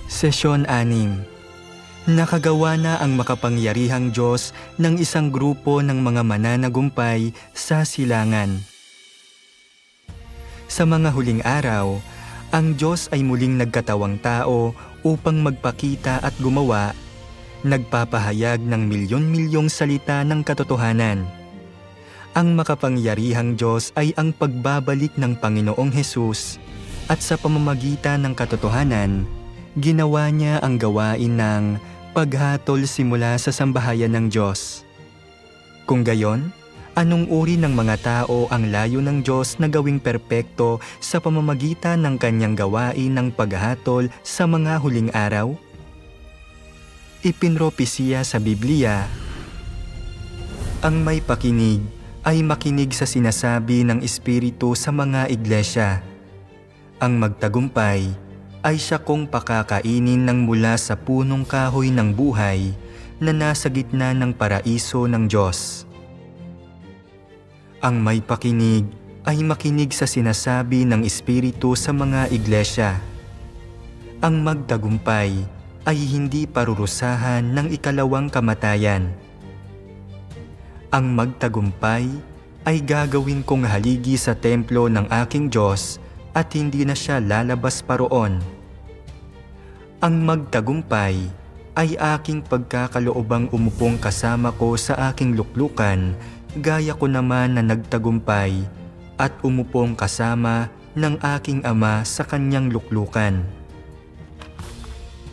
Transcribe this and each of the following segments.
Sesyon 6. Nakagawa na ang makapangyarihang Diyos ng isang grupo ng mga mananagumpay sa silangan. Sa mga huling araw, ang Diyos ay muling nagkatawang tao upang magpakita at gumawa, nagpapahayag ng milyon-milyong salita ng katotohanan. Ang makapangyarihang Diyos ay ang pagbabalik ng Panginoong Hesus at sa pamamagitan ng katotohanan, ginawa niya ang gawain ng paghatol simula sa sambahayan ng Diyos. Kung gayon, anong uri ng mga tao ang layo ng Diyos na gawing perpekto sa pamamagitan ng kanyang gawain ng paghatol sa mga huling araw? Ipinropesiya sa Biblia, ang may pakinig ay makinig sa sinasabi ng Espiritu sa mga iglesia. Ang magtagumpay ay siya kung pakakainin ng mula sa punong kahoy ng buhay na nasa gitna ng paraiso ng Diyos. Ang may pakinig ay makinig sa sinasabi ng Espiritu sa mga iglesia. Ang magtagumpay ay hindi parurusahan ng ikalawang kamatayan. Ang magtagumpay ay gagawin kong haligi sa templo ng aking Diyos at hindi na siya lalabas pa roon. Ang magtagumpay ay aking pagkakaloobang umupong kasama ko sa aking luklukan, gaya ko naman na nagtagumpay at umupong kasama ng aking Ama sa kanyang luklukan.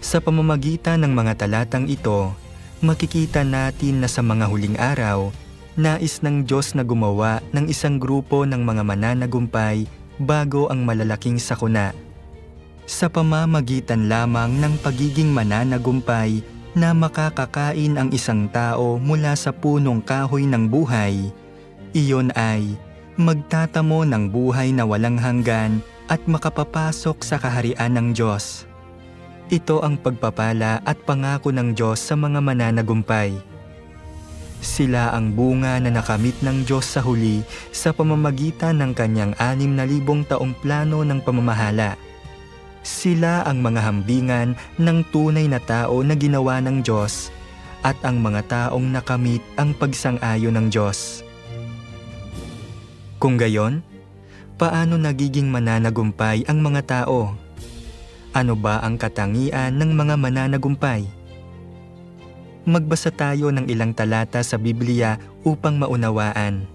Sa pamamagitan ng mga talatang ito, makikita natin na sa mga huling araw, nais ng Diyos na gumawa ng isang grupo ng mga mananagumpay bago ang malalaking sakuna. Sa pamamagitan lamang ng pagiging mananagumpay na makakakain ang isang tao mula sa punong kahoy ng buhay, iyon ay magtatamo ng buhay na walang hanggan at makapapasok sa kaharian ng Diyos. Ito ang pagpapala at pangako ng Diyos sa mga mananagumpay. Sila ang bunga na nakamit ng Diyos sa huli sa pamamagitan ng kanyang 6,000 taong plano ng pamamahala. Sila ang mga hambingan ng tunay na tao na ginawa ng Diyos at ang mga taong nakamit ang pagsang-ayon ng Diyos. Kung gayon, paano nagiging mananagumpay ang mga tao? Ano ba ang katangian ng mga mananagumpay? Magbasa tayo ng ilang talata sa Biblia upang maunawaan.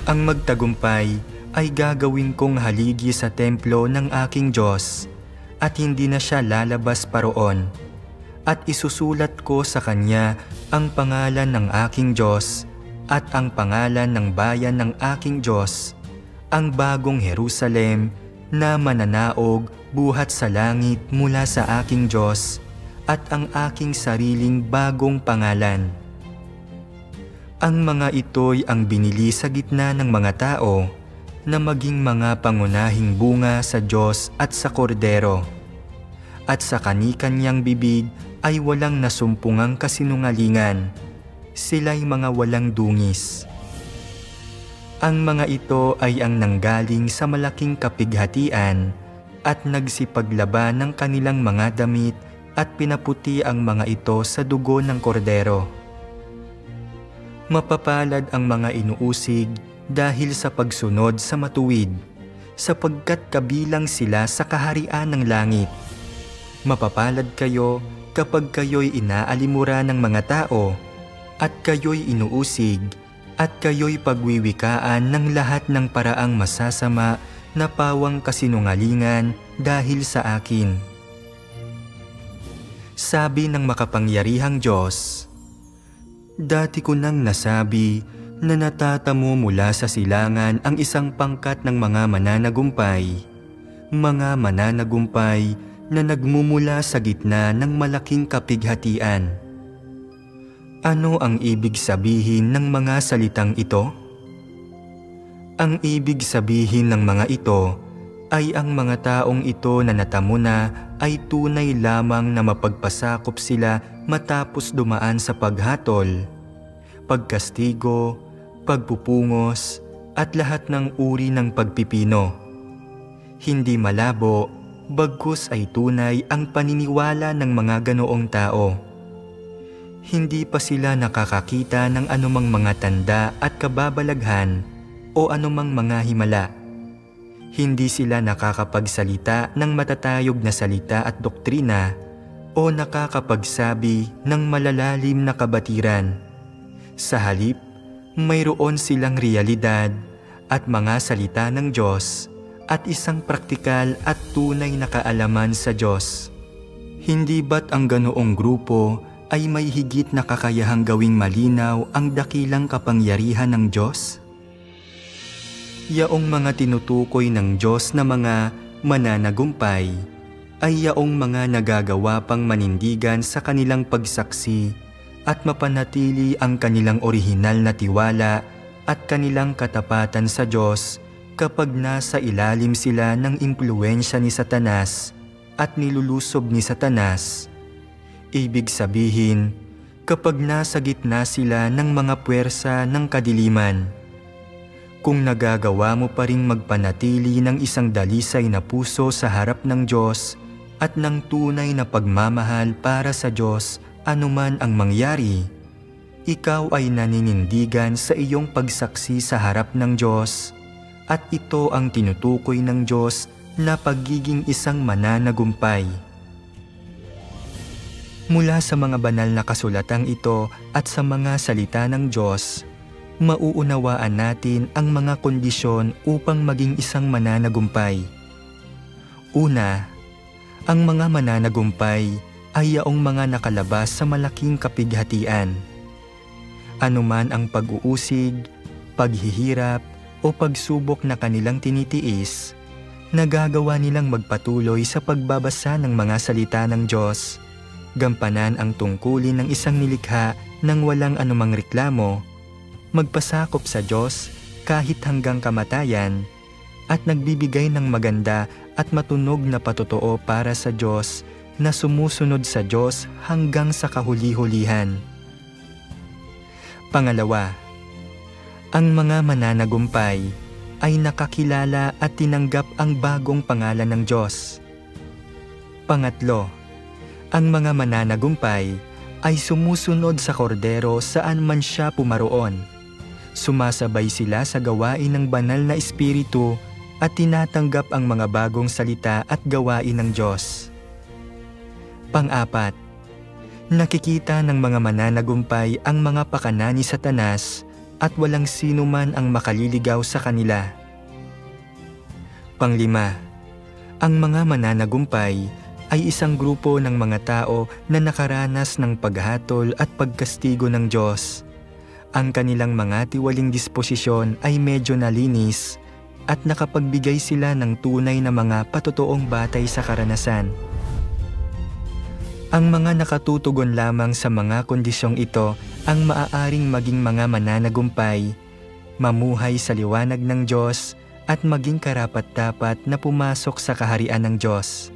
Ang magtagumpay ay gagawin kong haligi sa templo ng aking Diyos at hindi na siya lalabas pa roon. At isusulat ko sa kanya ang pangalan ng aking Diyos at ang pangalan ng bayan ng aking Diyos, ang bagong Jerusalem na mananaog buhat sa langit mula sa aking Diyos, at ang aking sariling bagong pangalan. Ang mga ito'y ang binili sa gitna ng mga tao na maging mga pangunahing bunga sa Diyos at sa Kordero. At sa kani-kanyang bibig ay walang nasumpungang kasinungalingan. Sila'y mga walang dungis. Ang mga ito ay ang nanggaling sa malaking kapighatian at nagsipaglaban ng kanilang mga damit at pinaputi ang mga ito sa dugo ng kordero. Mapapalad ang mga inuusig dahil sa pagsunod sa matuwid, sapagkat kabilang sila sa kaharian ng langit. Mapapalad kayo kapag kayo'y inaalimura ng mga tao, at kayo'y inuusig, at kayo'y pagwiwikaan ng lahat ng paraang masasama na pawang kasinungalingan dahil sa akin. Sabi ng makapangyarihang Diyos, dati ko nang nasabi na natatamo mula sa silangan ang isang pangkat ng mga mananagumpay na nagmumula sa gitna ng malaking kapighatian. Ano ang ibig sabihin ng mga salitang ito? Ang ibig sabihin ng mga ito ay ang mga taong ito na natamo na ay tunay lamang na mapagpasakop sila matapos dumaan sa paghatol, pagkastigo, pagpupungos at lahat ng uri ng pagpipino. Hindi malabo bagkus ay tunay ang paniniwala ng mga ganoong tao. Hindi pa sila nakakakita ng anumang mga tanda at kababalaghan o anumang mga himala. Hindi sila nakakapagsalita ng matatayog na salita at doktrina o nakakapagsabi ng malalalim na kabatiran. Sa halip, mayroon silang realidad at mga salita ng Diyos at isang praktikal at tunay na kaalaman sa Diyos. Hindi ba't ang ganoong grupo ay may higit na kakayahang gawing malinaw ang dakilang kapangyarihan ng Diyos? Yaong mga tinutukoy ng Diyos na mga mananagumpay ay yaong mga nagagawa pang manindigan sa kanilang pagsaksi at mapanatili ang kanilang orihinal na tiwala at kanilang katapatan sa Diyos kapag nasa ilalim sila ng impluwensya ni Satanas at nilulusob ni Satanas. Ibig sabihin, kapag nasa gitna sila ng mga puwersa ng kadiliman. Kung nagagawa mo pa ring magpanatili ng isang dalisay na puso sa harap ng Diyos at ng tunay na pagmamahal para sa Diyos anuman ang mangyari, ikaw ay naninindigan sa iyong pagsaksi sa harap ng Diyos at ito ang tinutukoy ng Diyos na pagiging isang mananagumpay. Mula sa mga banal na kasulatang ito at sa mga salita ng Diyos, mauunawaan natin ang mga kondisyon upang maging isang mananagumpay. Una, ang mga mananagumpay ay yaong mga nakalabas sa malaking kapighatian. Anuman ang pag-uusig, paghihirap o pagsubok na kanilang tinitiis, nagagawa nilang magpatuloy sa pagbabasa ng mga salita ng Diyos, gampanan ang tungkulin ng isang nilikha nang walang anumang reklamo, magpasakop sa Diyos kahit hanggang kamatayan, at nagbibigay ng maganda at matunog na patotoo para sa Diyos na sumusunod sa Diyos hanggang sa kahuli-hulihan. Pangalawa, ang mga mananagumpay ay nakakilala at tinanggap ang bagong pangalan ng Diyos. Pangatlo, ang mga mananagumpay ay sumusunod sa kordero saan man siya pumaroon. Sumasabay sila sa gawain ng banal na espiritu at tinatanggap ang mga bagong salita at gawain ng Diyos. Pang-apat, nakikita ng mga mananagumpay ang mga pakana ni Satanas at walang sino man ang makaliligaw sa kanila. Panglima, ang mga mananagumpay ay isang grupo ng mga tao na nakaranas ng paghatol at pagkastigo ng Diyos. Ang kanilang mga tiwaling disposisyon ay medyo nalinis at nakapagbigay sila ng tunay na mga patotoong batay sa karanasan. Ang mga nakatutugon lamang sa mga kondisyong ito ang maaaring maging mga mananagumpay, mamuhay sa liwanag ng Diyos at maging karapat-dapat na pumasok sa kaharian ng Diyos.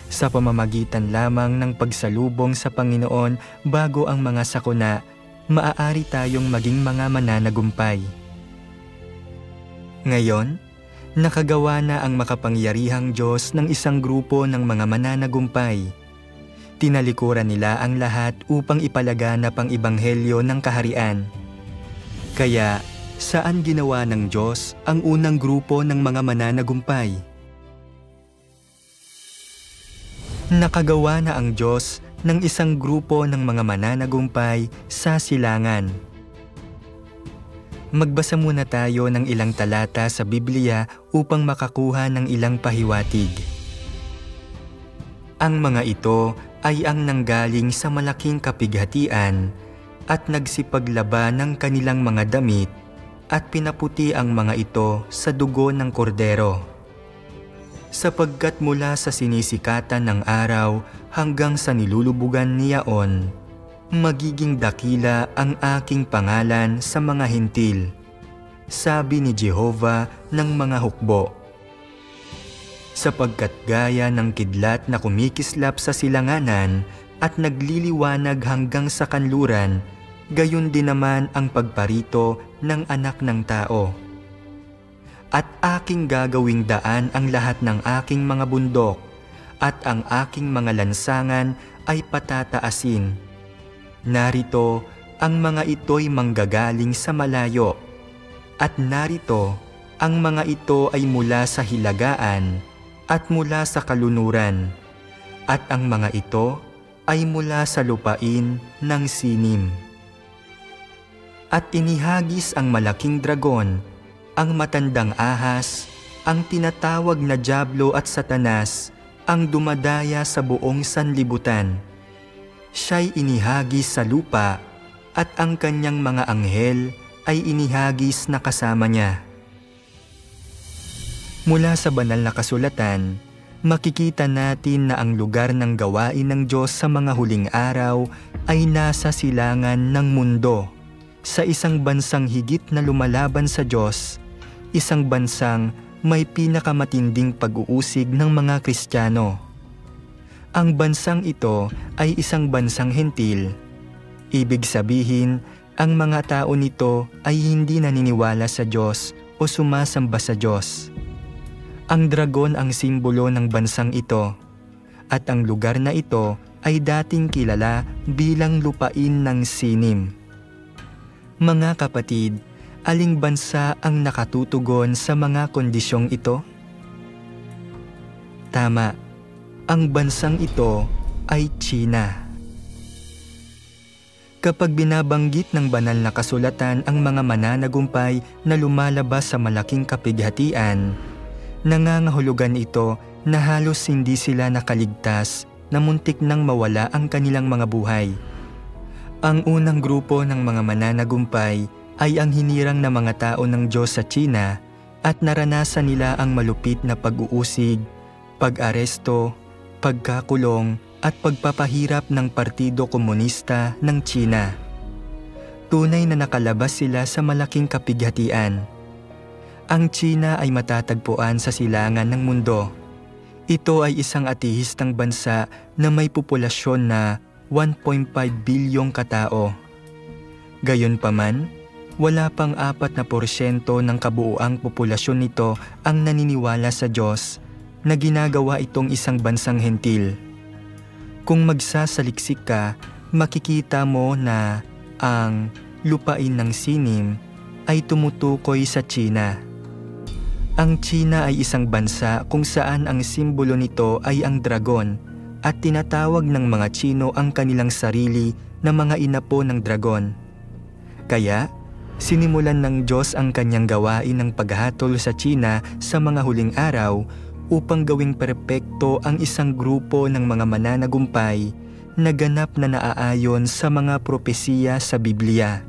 Sa pamamagitan lamang ng pagsalubong sa Panginoon bago ang mga sakuna, maaari tayong maging mga mananagumpay. Ngayon, nakagawa na ang makapangyarihang Diyos ng isang grupo ng mga mananagumpay. Tinalikuran nila ang lahat upang ipalaganap ang ebanghelyo ng kaharian. Kaya, saan ginawa ng Diyos ang unang grupo ng mga mananagumpay? Nakagawa na ang Diyos ng isang grupo ng mga mananagumpay sa silangan. Magbasa muna tayo ng ilang talata sa Biblia upang makakuha ng ilang pahiwatig. Ang mga ito ay ang nanggaling sa malaking kapighatian at nagsipaglaban ng kanilang mga damit at pinaputi ang mga ito sa dugo ng kordero. Sapagkat mula sa sinisikatan ng araw hanggang sa nilulubugan ni Yaon, magiging dakila ang aking pangalan sa mga hentil, sabi ni Jehovah ng mga hukbo. Sapagkat gaya ng kidlat na kumikislap sa silanganan at nagliliwanag hanggang sa kanluran, gayon din naman ang pagparito ng anak ng tao. At aking gagawing daan ang lahat ng aking mga bundok at ang aking mga lansangan ay patataasin. Narito, ang mga ito'y manggagaling sa malayo, at narito, ang mga ito ay mula sa hilagaan at mula sa kalunuran, at ang mga ito ay mula sa lupain ng sinim. At inihagis ang malaking dragon, ang matandang ahas, ang tinatawag na Diablo at Satanas, ang dumadaya sa buong sanlibutan. Siya'y inihagis sa lupa, at ang kanyang mga anghel ay inihagis na kasama niya. Mula sa banal na kasulatan, makikita natin na ang lugar ng gawain ng Diyos sa mga huling araw ay nasa silangan ng mundo, sa isang bansang higit na lumalaban sa Diyos, isang bansang may pinakamatinding pag-uusig ng mga Kristiyano. Ang bansang ito ay isang bansang hentil. Ibig sabihin, ang mga tao nito ay hindi naniniwala sa Diyos o sumasamba sa Diyos. Ang dragon ang simbolo ng bansang ito, at ang lugar na ito ay dating kilala bilang lupain ng sinim. Mga kapatid, aling bansa ang nakatutugon sa mga kondisyong ito? Tama, ang bansang ito ay China. Kapag binabanggit ng banal na kasulatan ang mga mananagumpay na lumalabas sa malaking kapighatian, nangangahulugan ito na halos hindi sila nakaligtas na muntik nang mawala ang kanilang mga buhay. Ang unang grupo ng mga mananagumpay ay ang hinirang na mga tao ng Diyos sa China at naranasan nila ang malupit na pag-uusig, pag-aresto, pagkakulong at pagpapahirap ng Partido Komunista ng China. Tunay na nakalabas sila sa malaking kapighatian. Ang China ay matatagpuan sa silangan ng mundo. Ito ay isang atehistang bansa na may populasyon na 1.5 bilyong katao. Gayunpaman, wala pang 4% ng kabuuang populasyon nito ang naniniwala sa Diyos na ginagawa itong isang bansang hentil. Kung magsasaliksik ka, makikita mo na ang lupain ng sinim ay tumutukoy sa China. Ang China ay isang bansa kung saan ang simbolo nito ay ang dragon at tinatawag ng mga Chino ang kanilang sarili na mga inapo ng dragon. Kaya, sinimulan ng Diyos ang kanyang gawain ng paghatol sa China sa mga huling araw upang gawing perpekto ang isang grupo ng mga mananagumpay na ganap na naaayon sa mga propesiya sa Biblia.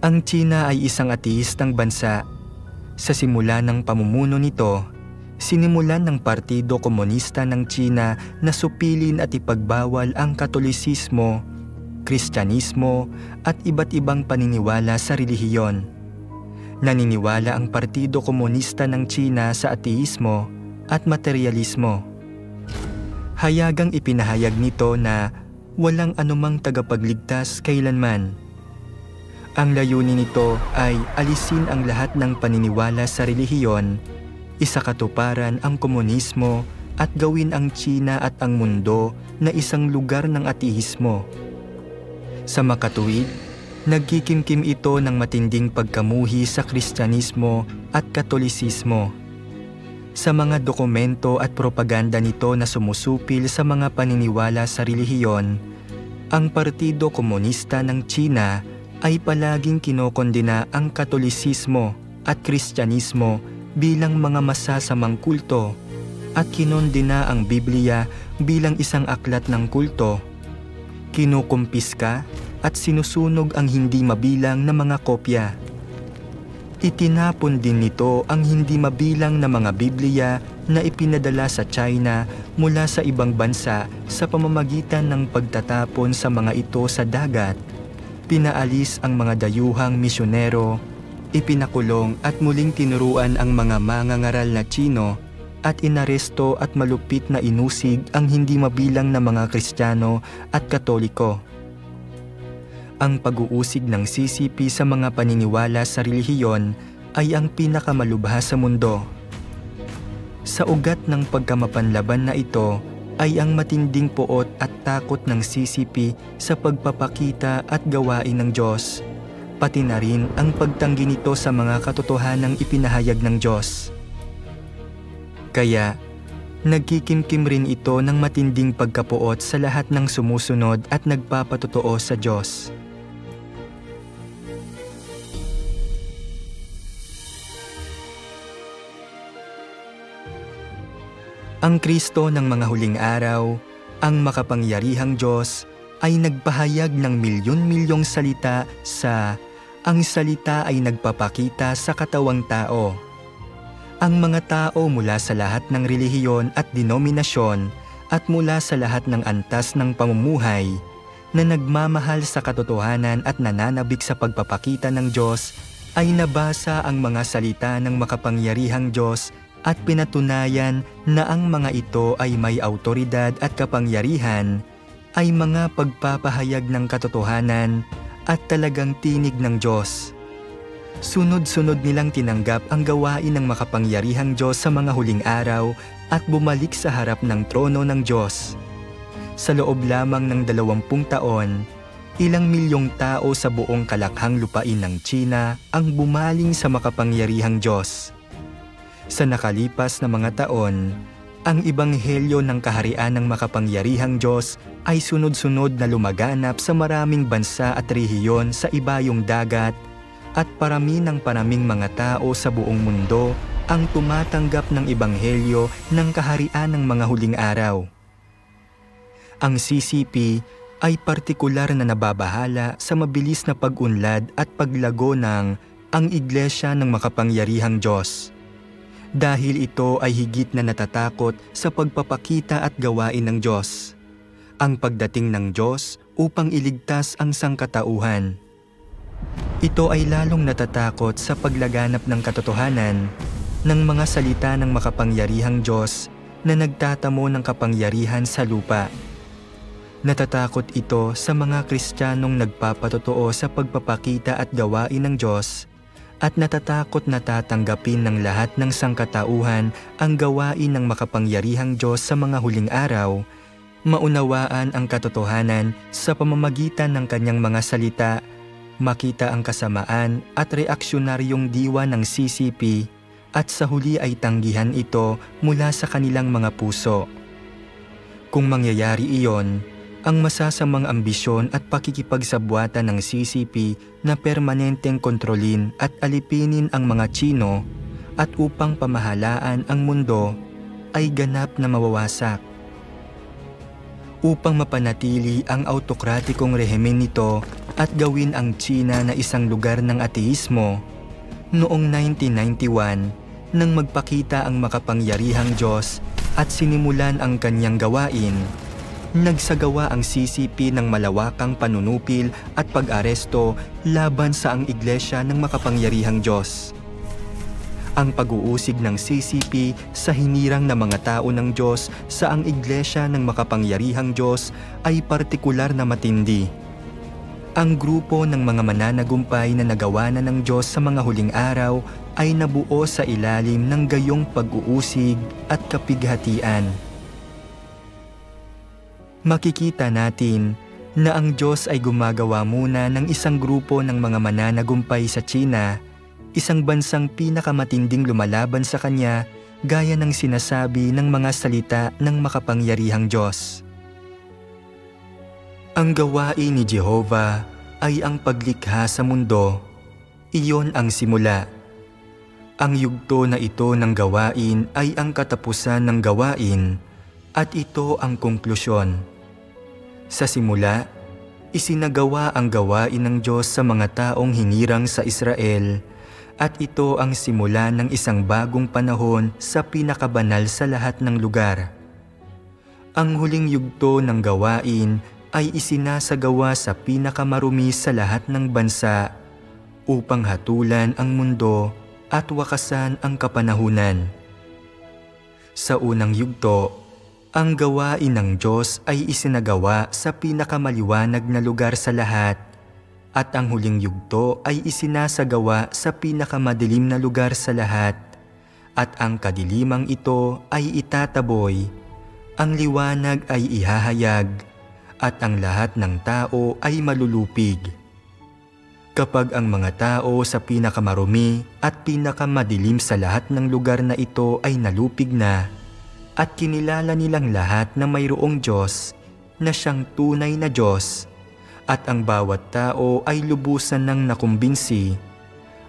Ang China ay isang ateistang bansa. Sa simula ng pamumuno nito, sinimulan ng Partido Komunista ng China na supilin at ipagbawal ang Katolisismo, Kristyanismo at iba't ibang paniniwala sa relihiyon. Naniniwala ang Partido Komunista ng China sa ateismo at materialismo. Hayagang ipinahayag nito na walang anumang tagapagligtas kailanman. Ang layunin nito ay alisin ang lahat ng paniniwala sa relihiyon, isakatuparan ang komunismo at gawin ang China at ang mundo na isang lugar ng ateismo. Sa makatuwid, nagkikimkim ito ng matinding pagkamuhi sa Kristyanismo at Katolisismo. Sa mga dokumento at propaganda nito na sumusupil sa mga paniniwala sa relihiyon, ang Partido Komunista ng China ay palaging kinokondena ang Katolisismo at Kristyanismo bilang mga masasamang kulto at kinondena ang Biblia bilang isang aklat ng kulto. Kinukumpiska at sinusunog ang hindi mabilang na mga kopya. Itinapon din nito ang hindi mabilang na mga Biblia na ipinadala sa China mula sa ibang bansa sa pamamagitan ng pagtatapon sa mga ito sa dagat. Pinaalis ang mga dayuhang misyonero, ipinakulong at muling tinuruan ang mga mangangaral na Chino at inaresto at malupit na inusig ang hindi mabilang na mga Kristiyano at Katoliko. Ang pag-uusig ng CCP sa mga paniniwala sa relihiyon ay ang pinakamalubha sa mundo. Sa ugat ng pagkamapanlaban na ito ay ang matinding puot at takot ng CCP sa pagpapakita at gawain ng Diyos, pati na rin ang pagtanggi nito sa mga katotohanang ipinahayag ng Diyos. Kaya, nagkikimkim rin ito ng matinding pagkapuot sa lahat ng sumusunod at nagpapatotoo sa Diyos. Ang Kristo ng mga huling araw, ang makapangyarihang Diyos, ay nagpahayag ng milyon-milyong salita sa "Ang salita ay nagpapakita sa katawang tao." Ang mga tao mula sa lahat ng relihiyon at denominasyon at mula sa lahat ng antas ng pamumuhay na nagmamahal sa katotohanan at nananabik sa pagpapakita ng Diyos ay nabasa ang mga salita ng makapangyarihang Diyos at pinatunayan na ang mga ito ay may awtoridad at kapangyarihan, ay mga pagpapahayag ng katotohanan at talagang tinig ng Diyos. Sunod-sunod nilang tinanggap ang gawain ng makapangyarihang Diyos sa mga huling araw at bumalik sa harap ng trono ng Diyos. Sa loob lamang ng 20 taon, ilang milyong tao sa buong kalakhang lupain ng China ang bumaling sa makapangyarihang Diyos. Sa nakalipas na mga taon, ang ebanghelyo ng kaharian ng makapangyarihang Diyos ay sunod-sunod na lumaganap sa maraming bansa at rehiyon sa ibayong dagat at parami ng paraming mga tao sa buong mundo ang tumatanggap ng ebanghelyo ng kaharian ng mga huling araw. Ang CCP ay partikular na nababahala sa mabilis na pag-unlad at paglago ng ang Iglesia ng makapangyarihang Diyos. Dahil ito ay higit na natatakot sa pagpapakita at gawain ng Diyos, ang pagdating ng Diyos upang iligtas ang sangkatauhan. Ito ay lalong natatakot sa paglaganap ng katotohanan ng mga salita ng makapangyarihang Diyos na nagtatamo ng kapangyarihan sa lupa. Natatakot ito sa mga Kristiyanong nagpapatotoo sa pagpapakita at gawain ng Diyos, at natatakot na tatanggapin ng lahat ng sangkatauhan ang gawain ng makapangyarihang Diyos sa mga huling araw, maunawaan ang katotohanan sa pamamagitan ng kanyang mga salita, makita ang kasamaan at reaksyonaryong diwa ng CCP, at sa huli ay tanggihan ito mula sa kanilang mga puso. Kung mangyayari iyon, ang masasamang ambisyon at pakikipagsabwatan ng CCP na permanenteng kontrolin at alipinin ang mga Tsino at upang pamahalaan ang mundo ay ganap na mawawasak. Upang mapanatili ang autokratikong rehimen nito at gawin ang Tsina na isang lugar ng ateismo, noong 1991 nang magpakita ang makapangyarihang Diyos at sinimulan ang kanyang gawain, nagsagawa ang CCP ng malawakang panunupil at pag-aresto laban sa ang Iglesia ng makapangyarihang Diyos. Ang pag-uusig ng CCP sa hinirang na mga tao ng Diyos sa ang Iglesia ng makapangyarihang Diyos ay partikular na matindi. Ang grupo ng mga mananagumpay na nagawa na ng Diyos sa mga huling araw ay nabuo sa ilalim ng gayong pag-uusig at kapighatian. Makikita natin na ang Diyos ay gumagawa muna ng isang grupo ng mga mananagumpay sa China, isang bansang pinakamatinding lumalaban sa Kanya gaya ng sinasabi ng mga salita ng makapangyarihang Diyos. Ang gawain ni Jehovah ay ang paglikha sa mundo. Iyon ang simula. Ang yugto na ito ng gawain ay ang katapusan ng gawain at ito ang konklusyon. Sa simula, isinagawa ang gawain ng Diyos sa mga taong hinirang sa Israel at ito ang simula ng isang bagong panahon sa pinakabanal sa lahat ng lugar. Ang huling yugto ng gawain ay isinasagawa sa pinakamarumi sa lahat ng bansa upang hatulan ang mundo at wakasan ang kapanahunan. Sa unang yugto, ang gawain ng Diyos ay isinagawa sa pinakamaliwanag na lugar sa lahat, at ang huling yugto ay isinasagawa sa pinakamadilim na lugar sa lahat, at ang kadilimang ito ay itataboy, ang liwanag ay ihahayag, at ang lahat ng tao ay malulupig. Kapag ang mga tao sa pinakamarumi at pinakamadilim sa lahat ng lugar na ito ay nalupig na, at kinilala nilang lahat na mayroong Diyos na siyang tunay na Diyos, at ang bawat tao ay lubusan ng nakumbinsi,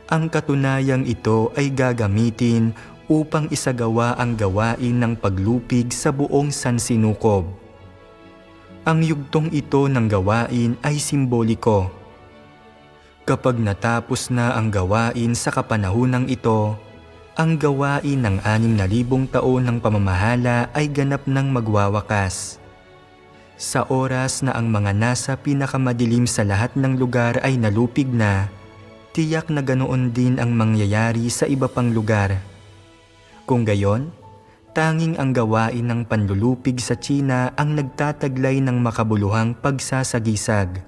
ang katunayang ito ay gagamitin upang isagawa ang gawain ng paglupig sa buong sansinukob. Ang yugtong ito ng gawain ay simboliko. Kapag natapos na ang gawain sa kapanahunang ito, ang gawain ng 6,000 taon ng pamamahala ay ganap ng magwawakas. Sa oras na ang mga nasa pinakamadilim sa lahat ng lugar ay nalupig na, tiyak na ganoon din ang mangyayari sa iba pang lugar. Kung gayon, tanging ang gawain ng panlulupig sa Tsina ang nagtataglay ng makabuluhang pagsasagisag.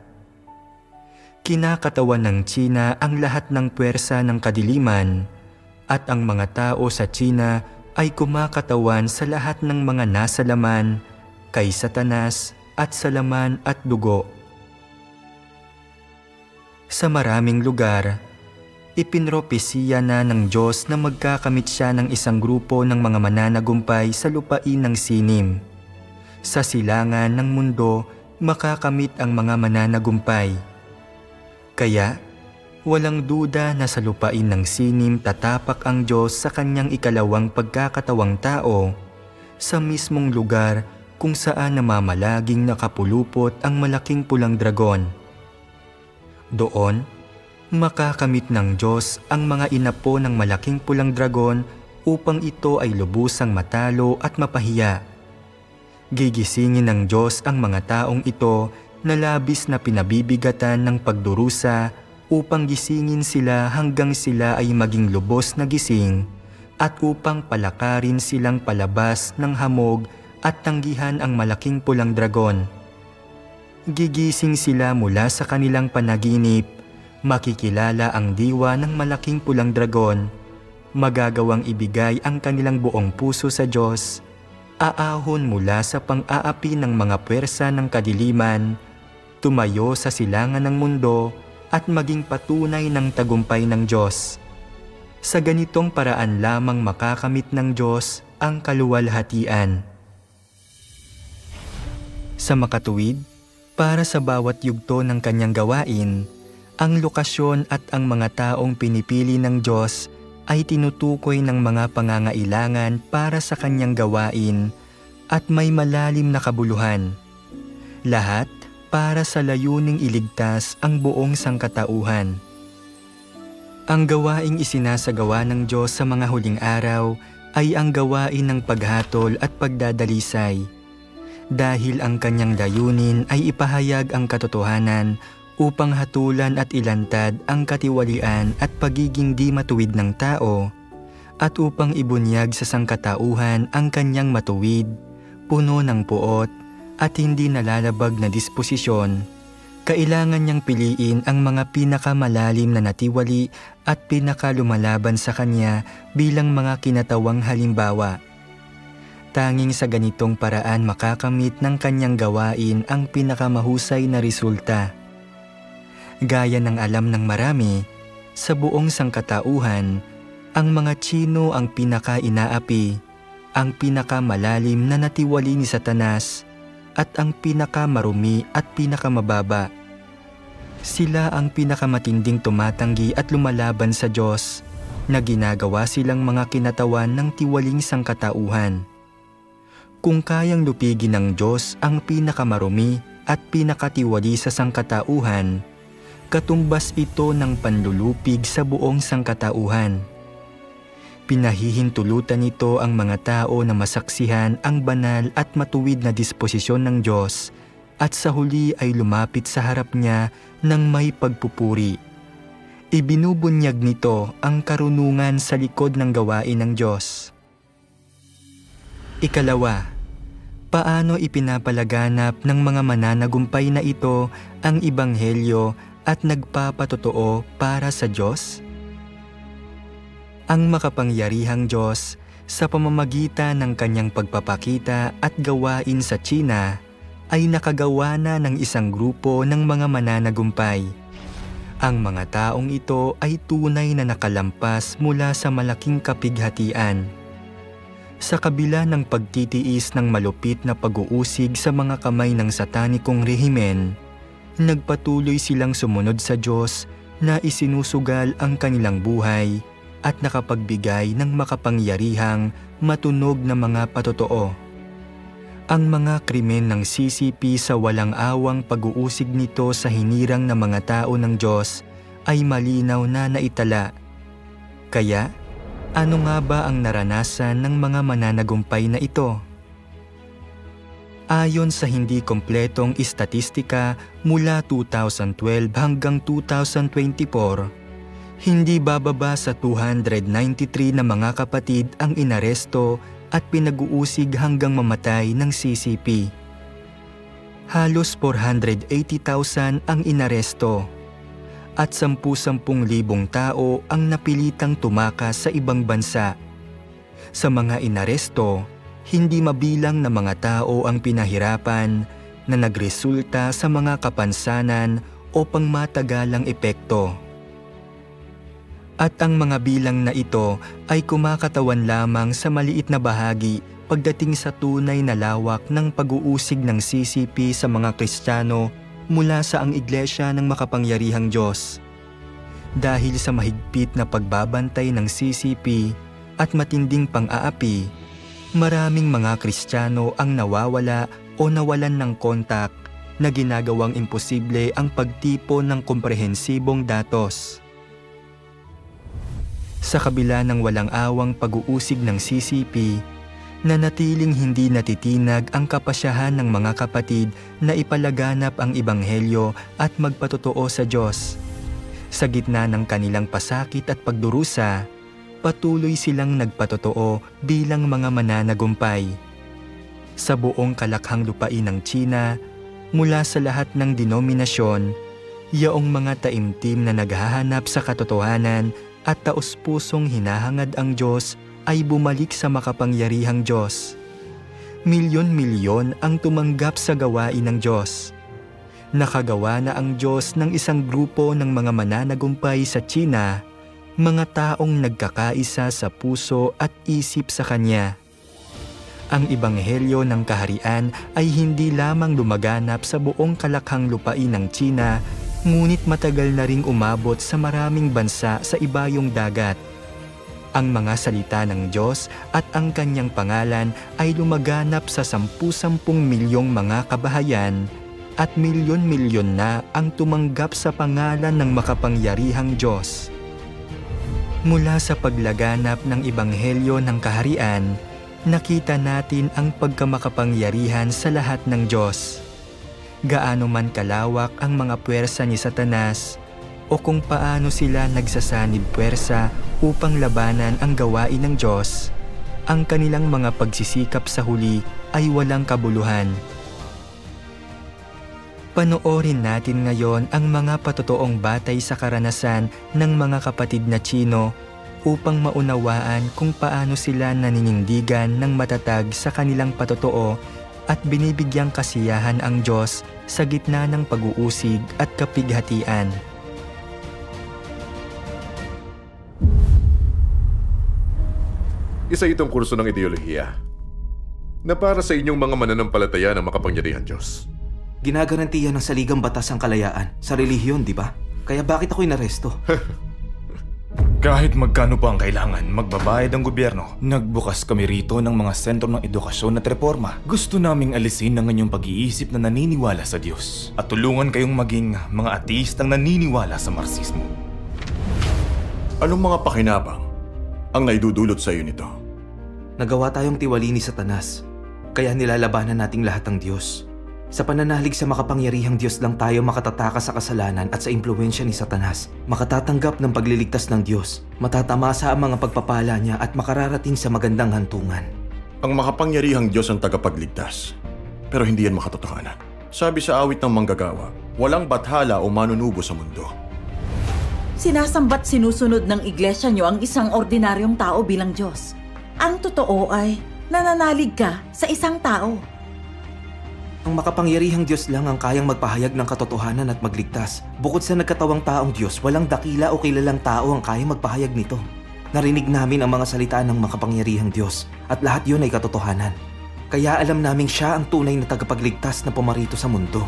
Kinakatawan ng Tsina ang lahat ng puwersa ng kadiliman, at ang mga tao sa Tsina ay kumakatawan sa lahat ng mga nasa laman, kay Satanas at sa laman at dugo. Sa maraming lugar, ipinropesiya na ng Diyos na magkakamit siya ng isang grupo ng mga mananagumpay sa lupain ng sinim. Sa silangan ng mundo, makakamit ang mga mananagumpay. Kaya, walang duda na sa lupain ng sinim tatapak ang Diyos sa kanyang ikalawang pagkakatawang tao, sa mismong lugar kung saan namamalaging nakapulupot ang malaking pulang dragon. Doon, makakamit ng Diyos ang mga inapo ng malaking pulang dragon upang ito ay lubusang matalo at mapahiya. Gigisingin ng Diyos ang mga taong ito na labis na pinabibigatan ng pagdurusa upang gisingin sila hanggang sila ay maging lubos na gising at upang palakarin silang palabas ng hamog at tanggihan ang malaking pulang dragon. Gigising sila mula sa kanilang panaginip, makikilala ang diwa ng malaking pulang dragon, magagawang ibigay ang kanilang buong puso sa Diyos, aahon mula sa pang-aapi ng mga puwersa ng kadiliman, tumayo sa silangan ng mundo at maging patunay ng tagumpay ng Diyos. Sa ganitong paraan lamang makakamit ng Diyos ang kaluwalhatian. Sa makatuwid, para sa bawat yugto ng kanyang gawain, ang lokasyon at ang mga taong pinipili ng Diyos ay tinutukoy ng mga pangangailangan para sa kanyang gawain at may malalim na kabuluhan. Lahat para sa layuning iligtas ang buong sangkatauhan. Ang gawaing isinasagawa ng Diyos sa mga huling araw ay ang gawain ng paghatol at pagdadalisay. Dahil ang kanyang layunin ay ipahayag ang katotohanan upang hatulan at ilantad ang katiwalian at pagiging di matuwid ng tao, at upang ibunyag sa sangkatauhan ang kanyang matuwid, puno ng puot, at hindi nalalabag na disposisyon, kailangan niyang piliin ang mga pinakamalalim na natiwali at pinakalumalaban sa kanya bilang mga kinatawang halimbawa. Tanging sa ganitong paraan makakamit ng kanyang gawain ang pinakamahusay na resulta. Gaya ng alam ng marami, sa buong sangkatauhan, ang mga Tsino ang pinaka-inaapi, ang pinakamalalim na natiwali ni Satanas, at ang pinakamarumi at pinakamababa. Sila ang pinakamatinding tumatanggi at lumalaban sa Diyos, na ginagawa silang mga kinatawan ng tiwaling sangkatauhan. Kung kayang lupigin ng Diyos ang pinakamarumi at pinakatiwali sa sangkatauhan, katumbas ito ng panlulupig sa buong sangkatauhan. Pinahihintulutan nito ang mga tao na masaksihan ang banal at matuwid na disposisyon ng Diyos at sa huli ay lumapit sa harap niya ng may pagpupuri. Ibinubunyag nito ang karunungan sa likod ng gawain ng Diyos. Ikalawa, paano ipinapalaganap ng mga mananagumpay na ito ang ebanghelyo at nagpapatotoo para sa Diyos? Ang makapangyarihang Diyos sa pamamagitan ng kanyang pagpapakita at gawain sa China ay nakagawa na ng isang grupo ng mga mananagumpay. Ang mga taong ito ay tunay na nakalampas mula sa malaking kapighatian. Sa kabila ng pagtitiis ng malupit na pag-uusig sa mga kamay ng satanikong rehimen, nagpatuloy silang sumunod sa Diyos na isinusugal ang kanilang buhay at nakapagbigay ng makapangyarihang matunog na mga patotoo. Ang mga krimen ng CCP sa walang awang pag-uusig nito sa hinirang ng mga tao ng Diyos ay malinaw na naitala. Kaya, ano nga ba ang naranasan ng mga mananagumpay na ito? Ayon sa hindi kompletong istatistika mula 2012 hanggang 2024, hindi bababa sa 293 na mga kapatid ang inaresto at pinag-uusig hanggang mamatay ng CCP. Halos 480,000 ang inaresto at 10,000 tao ang napilitang tumakas sa ibang bansa. Sa mga inaresto, hindi mabilang na mga tao ang pinahirapan na nagresulta sa mga kapansanan o pangmatagalang epekto. At ang mga bilang na ito ay kumakatawan lamang sa maliit na bahagi pagdating sa tunay na lawak ng pag-uusig ng CCP sa mga Kristiyano mula sa ang Iglesia ng Makapangyarihang Diyos. Dahil sa mahigpit na pagbabantay ng CCP at matinding pang-aapi, maraming mga Kristiyano ang nawawala o nawalan ng kontak na ginagawang imposible ang pagtipon ng komprehensibong datos. Sa kabila ng walang awang pag-uusig ng CCP, nanatiling hindi natitinag ang kapasyahan ng mga kapatid na ipalaganap ang Ebanghelyo at magpatotoo sa Diyos. Sa gitna ng kanilang pasakit at pagdurusa, patuloy silang nagpatotoo bilang mga mananagumpay. Sa buong kalakhang lupain ng China, mula sa lahat ng denominasyon, yaong mga taimtim na naghahanap sa katotohanan at taos-pusong hinahangad ang Diyos ay bumalik sa makapangyarihang Diyos. Milyon-milyon ang tumanggap sa gawain ng Diyos. Nakagawa na ang Diyos ng isang grupo ng mga mananagumpay sa China, mga taong nagkakaisa sa puso at isip sa Kanya. Ang Ebanghelyo ng Kaharian ay hindi lamang lumaganap sa buong kalakhang lupain ng China, ngunit matagal na ring umabot sa maraming bansa sa ibayong dagat. Ang mga salita ng Diyos at ang Kanyang pangalan ay lumaganap sa 10-10 milyong mga kabahayan at milyon-milyon na ang tumanggap sa pangalan ng makapangyarihang Diyos. Mula sa paglaganap ng Ebanghelyo ng Kaharian, nakita natin ang pagkamakapangyarihan sa lahat ng Diyos. Gaano man kalawak ang mga puwersa ni Satanas o kung paano sila nagsasanib puwersa upang labanan ang gawain ng Diyos, ang kanilang mga pagsisikap sa huli ay walang kabuluhan. Panoorin natin ngayon ang mga patotoong batay sa karanasan ng mga kapatid na Chino upang maunawaan kung paano sila naninindigan ng matatag sa kanilang patotoo at binibigyang kasiyahan ang Diyos sa gitna ng pag-uusig at kapighatian. Isa itong kurso ng ideolohiya na para sa inyong mga mananampalataya ng makapangyarihan Diyos. Ginagarantiya ng saligang batas ang kalayaan sa relihiyon, di ba? Kaya bakit ako inaresto? Kahit magkano pa ang kailangan, magbabayad ang gobyerno. Nagbukas kami rito ng mga sentro ng edukasyon at reforma. Gusto naming alisin ang inyong pag-iisip na naniniwala sa Diyos at tulungan kayong maging mga ateistang naniniwala sa Marxismo. Anong mga pakinabang ang naidudulot sa iyo nito? Nagawa tayong tiwali ni Satanas, kaya nilalabanan nating lahat ng Diyos. Sa pananalig sa makapangyarihang Diyos lang tayo makatatakas sa kasalanan at sa impluwensya ni Satanas, makatatanggap ng pagliligtas ng Diyos, matatamasa ang mga pagpapala niya at makararating sa magandang hantungan. Ang makapangyarihang Diyos ang tagapagligtas, pero hindi yan makatotohanan. Sabi sa awit ng manggagawa, walang bathala o manunubo sa mundo. Sinasambat sinusunod ng iglesia nyo ang isang ordinaryong tao bilang Diyos. Ang totoo ay nananalig ka sa isang tao. Ang makapangyarihang Diyos lang ang kayang magpahayag ng katotohanan at magligtas. Bukod sa nagkatawang taong Diyos, walang dakila o kilalang tao ang kayang magpahayag nito. Narinig namin ang mga salita ng makapangyarihang Diyos at lahat yun ay katotohanan. Kaya alam naming siya ang tunay na tagapagligtas na pumarito sa mundo.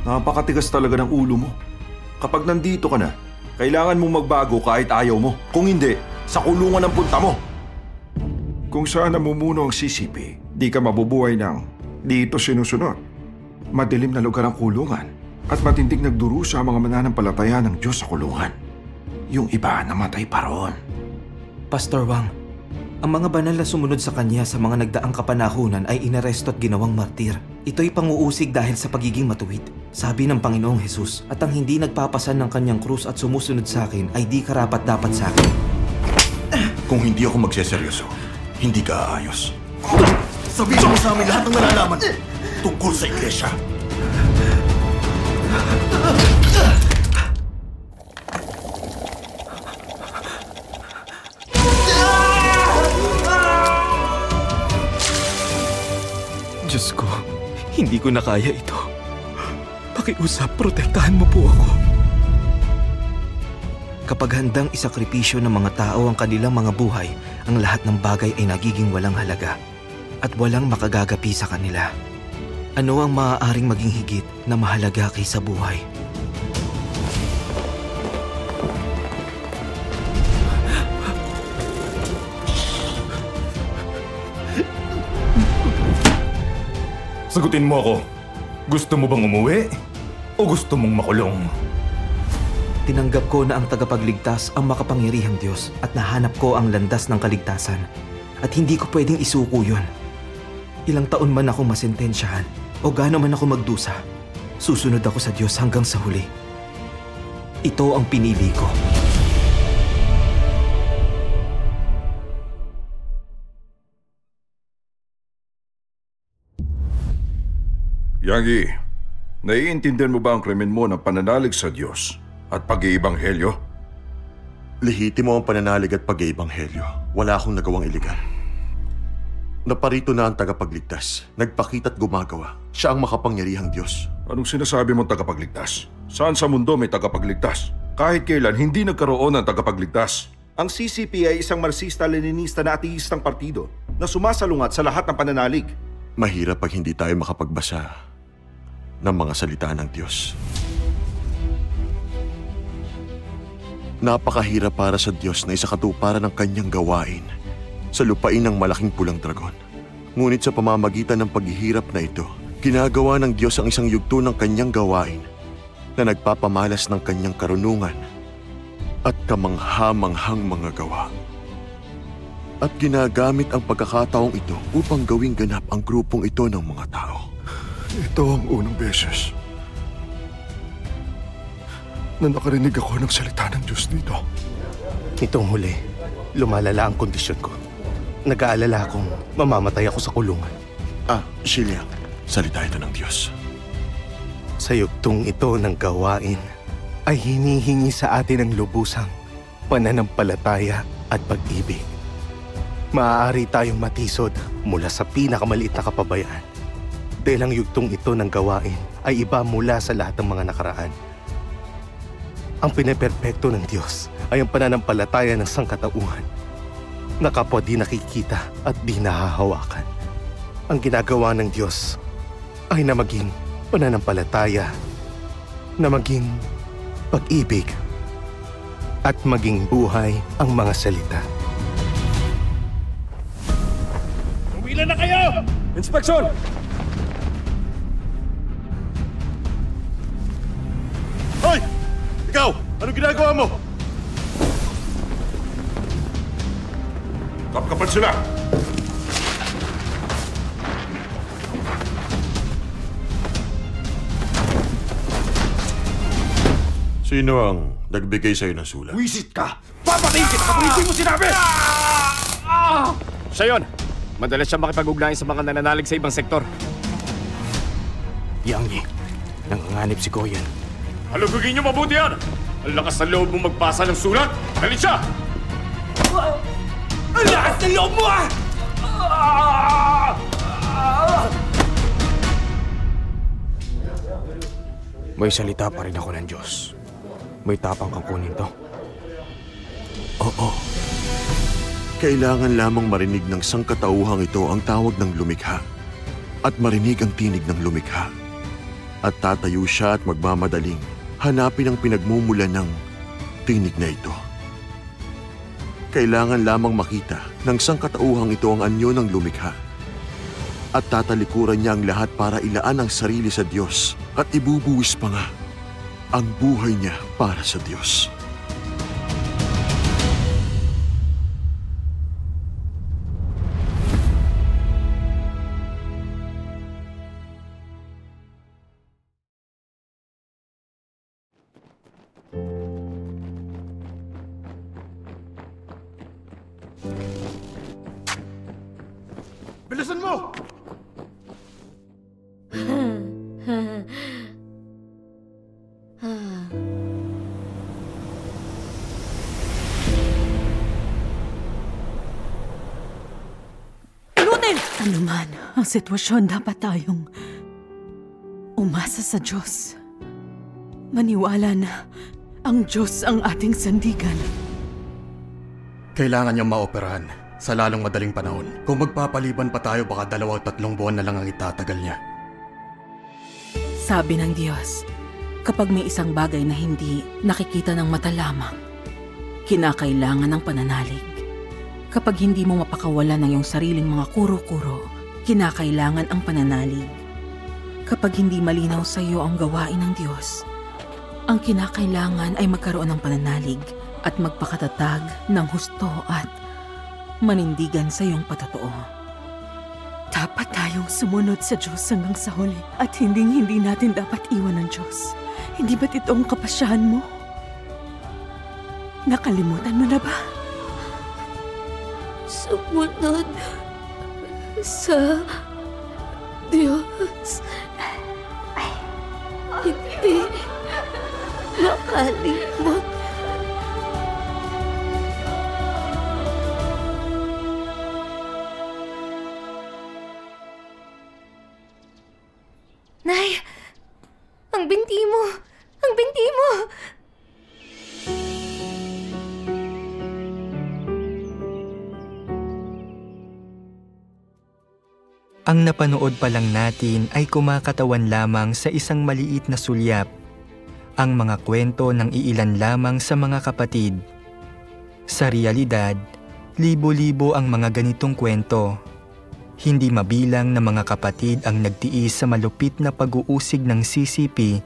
Napakatigas talaga ng ulo mo. Kapag nandito ka na, kailangan mong magbago kahit ayaw mo. Kung hindi, sa kulungan ang punta mo. Kung saan namumuno ang CCP, di ka mabubuhay ng dito sinusunod. Madilim na lugar ang kulungan at matinding nagdurusa ang mga mananampalataya ng Diyos sa kulungan. Yung iba namatay pa roon. Pastor Wang, ang mga banal na sumunod sa kanya sa mga nagdaang kapanahunan ay inaresto at ginawang martir. Ito'y panguusig dahil sa pagiging matuwid. Sabi ng Panginoong Jesus, at ang hindi nagpapasan ng kanyang krus at sumusunod sa akin ay di karapat-dapat sa akin. Kung hindi ako magseseryoso, hindi ka aayos. Sabihin mo sa amin lahat ng nalalaman tungkol sa iglesia. Diyos ko, hindi ko na kaya ito. Pakiusap, protektahan mo po ako. Kapag handang isakripisyo ng mga tao ang kanilang mga buhay, ang lahat ng bagay ay nagiging walang halaga at walang makagagapi sa kanila. Ano ang maaaring maging higit na mahalaga kaysa buhay? Sagutin mo ako. Gusto mo bang umuwi? O gusto mong makulong? Tinanggap ko na ang tagapagligtas ang makapangyarihang Diyos at nahanap ko ang landas ng kaligtasan. At hindi ko pwedeng isuko yun. Ilang taon man akong masentensyahan o gaano man ako magdusa, susunod ako sa Diyos hanggang sa huli. Ito ang pinili ko. Yangi, naiintindihan mo ba ang krimen mo ng pananalig sa Diyos at pag-iibanghelyo? Lehitimo ang pananalig at pag-iibanghelyo. Wala akong nagawang iligal. Naparito na ang tagapagligtas. Nagpakita at gumagawa. Siya ang makapangyarihang Diyos. Anong sinasabi mong tagapagligtas? Saan sa mundo may tagapagligtas? Kahit kailan, hindi nagkaroon ng tagapagligtas. Ang CCP ay isang Marxista-Leninista na ateistang partido na sumasalungat sa lahat ng pananalig. Mahirap pag hindi tayo makapagbasa ng mga salita ng Diyos. Napakahirap para sa Diyos na isakatuparan ng kanyang gawain sa lupain ng malaking pulang dragon. Ngunit sa pamamagitan ng paghihirap na ito, ginagawa ng Diyos ang isang yugto ng kanyang gawain na nagpapamalas ng kanyang karunungan at kamangha-manghang mga gawa. At ginagamit ang pagkakataong ito upang gawing ganap ang grupong ito ng mga tao. Ito ang unang beses na nakarinig ako ng salita ng Diyos dito. Nitong huli, lumalala ang kondisyon ko. Nag-aalala akong mamamatay ako sa kulungan. Shilia, salita ito ng Diyos. Sa yugtong ito ng gawain, ay hinihingi sa atin ang lubusang pananampalataya at pag-ibig. Maaari tayong matisod mula sa pinakamaliit na kapabayaan. Dahil ang yugtong ito ng gawain ay iba mula sa lahat ng mga nakaraan. Ang pinaperpekto ng Diyos ay ang pananampalataya ng sangkatauhan na kapwa di nakikita at di nahahawakan. Ang ginagawa ng Diyos ay na maging pananampalataya, na maging pag-ibig, at maging buhay ang mga salita. Umilan na kayo! Inspeksyon! Hoy! Ikaw! Anong ginagawa mo? Kapkapan sila! Sino ang nagbigay sa'yo ng sulat? Wisit ka! Papatayin kita kapag hindi mo sinabi! Siya yun! Madalas siya makipag-ugnayan sa mga nananalig sa ibang sektor. Yangi, nanganganib si Goyen. Halugugin niyo mabuti yan! Ang lakas ng loob mo magpasa ng sulat! Dali siya! Ang lakas ng loob mo ah! May salita pa rin ako ng Diyos. May tapang kang kunin to. Oo. Kailangan lamang marinig ng sangkatauhang ito ang tawag ng lumikha at marinig ang tinig ng lumikha. At tatayo siya at magmamadaling hanapin ang pinagmumulan ng tinig na ito. Kailangan lamang makita ng sangkatauhang ito ang anyo ng lumikha at tatalikuran niya ang lahat para ilaan ang sarili sa Diyos at ibubuwis pa nga ang buhay niya para sa Diyos. Bilisan mo! Ano man ang sitwasyon, dapat tayong umasa sa Diyos. Maniwala na ang Diyos ang ating sandigan. Kailangan niyang maoperahan sa lalong madaling panahon. Kung magpapaliban pa tayo, baka 2 o 3 buwan na lang ang itatagal niya. Sabi ng Diyos, kapag may isang bagay na hindi nakikita ng mata lamang, kinakailangan ng pananalig. Kapag hindi mo mapakawalan ng iyong sariling mga kuro-kuro, kinakailangan ang pananalig. Kapag hindi malinaw sa iyo ang gawain ng Diyos, ang kinakailangan ay magkaroon ng pananalig at magpakatatag ng husto at manindigan sa iyong patotoo. Dapat tayong sumunod sa Diyos hanggang sa huli at hindi natin dapat iwan ng Diyos. Hindi ba't ito ang kapasyahan mo? Nakalimutan mo na ba? Sumunod sa Diyos. Hindi makalimot. Nay! Ang binti mo! Ang binti mo! Ang napanood pa lang natin ay kumakatawan lamang sa isang maliit na sulyap, ang mga kwento ng iilan lamang sa mga kapatid. Sa realidad, libo-libo ang mga ganitong kwento. Hindi mabilang na mga kapatid ang nagtiis sa malupit na pag-uusig ng CCP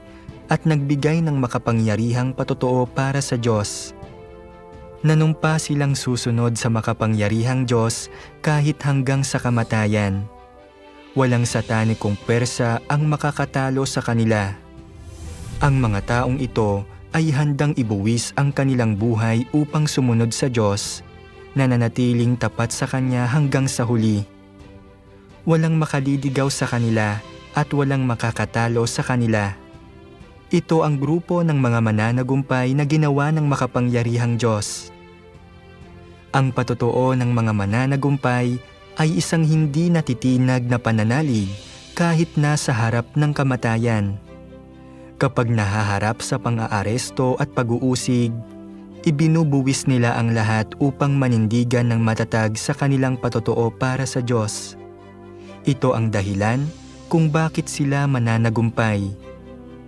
at nagbigay ng makapangyarihang patotoo para sa Diyos. Nanumpa silang susunod sa makapangyarihang Diyos kahit hanggang sa kamatayan. Walang satanikong persa ang makakatalo sa kanila. Ang mga taong ito ay handang ibuwis ang kanilang buhay upang sumunod sa Diyos, na nanatiling tapat sa Kanya hanggang sa huli. Walang makaliligaw sa kanila at walang makakatalo sa kanila. Ito ang grupo ng mga mananagumpay na ginawa ng makapangyarihang Diyos. Ang patotoo ng mga mananagumpay ay isang hindi natitinag na pananalig kahit nasa harap ng kamatayan. Kapag nahaharap sa pang-aaresto at pag-uusig, ibinubuwis nila ang lahat upang manindigan ng matatag sa kanilang patotoo para sa Diyos. Ito ang dahilan kung bakit sila mananagumpay.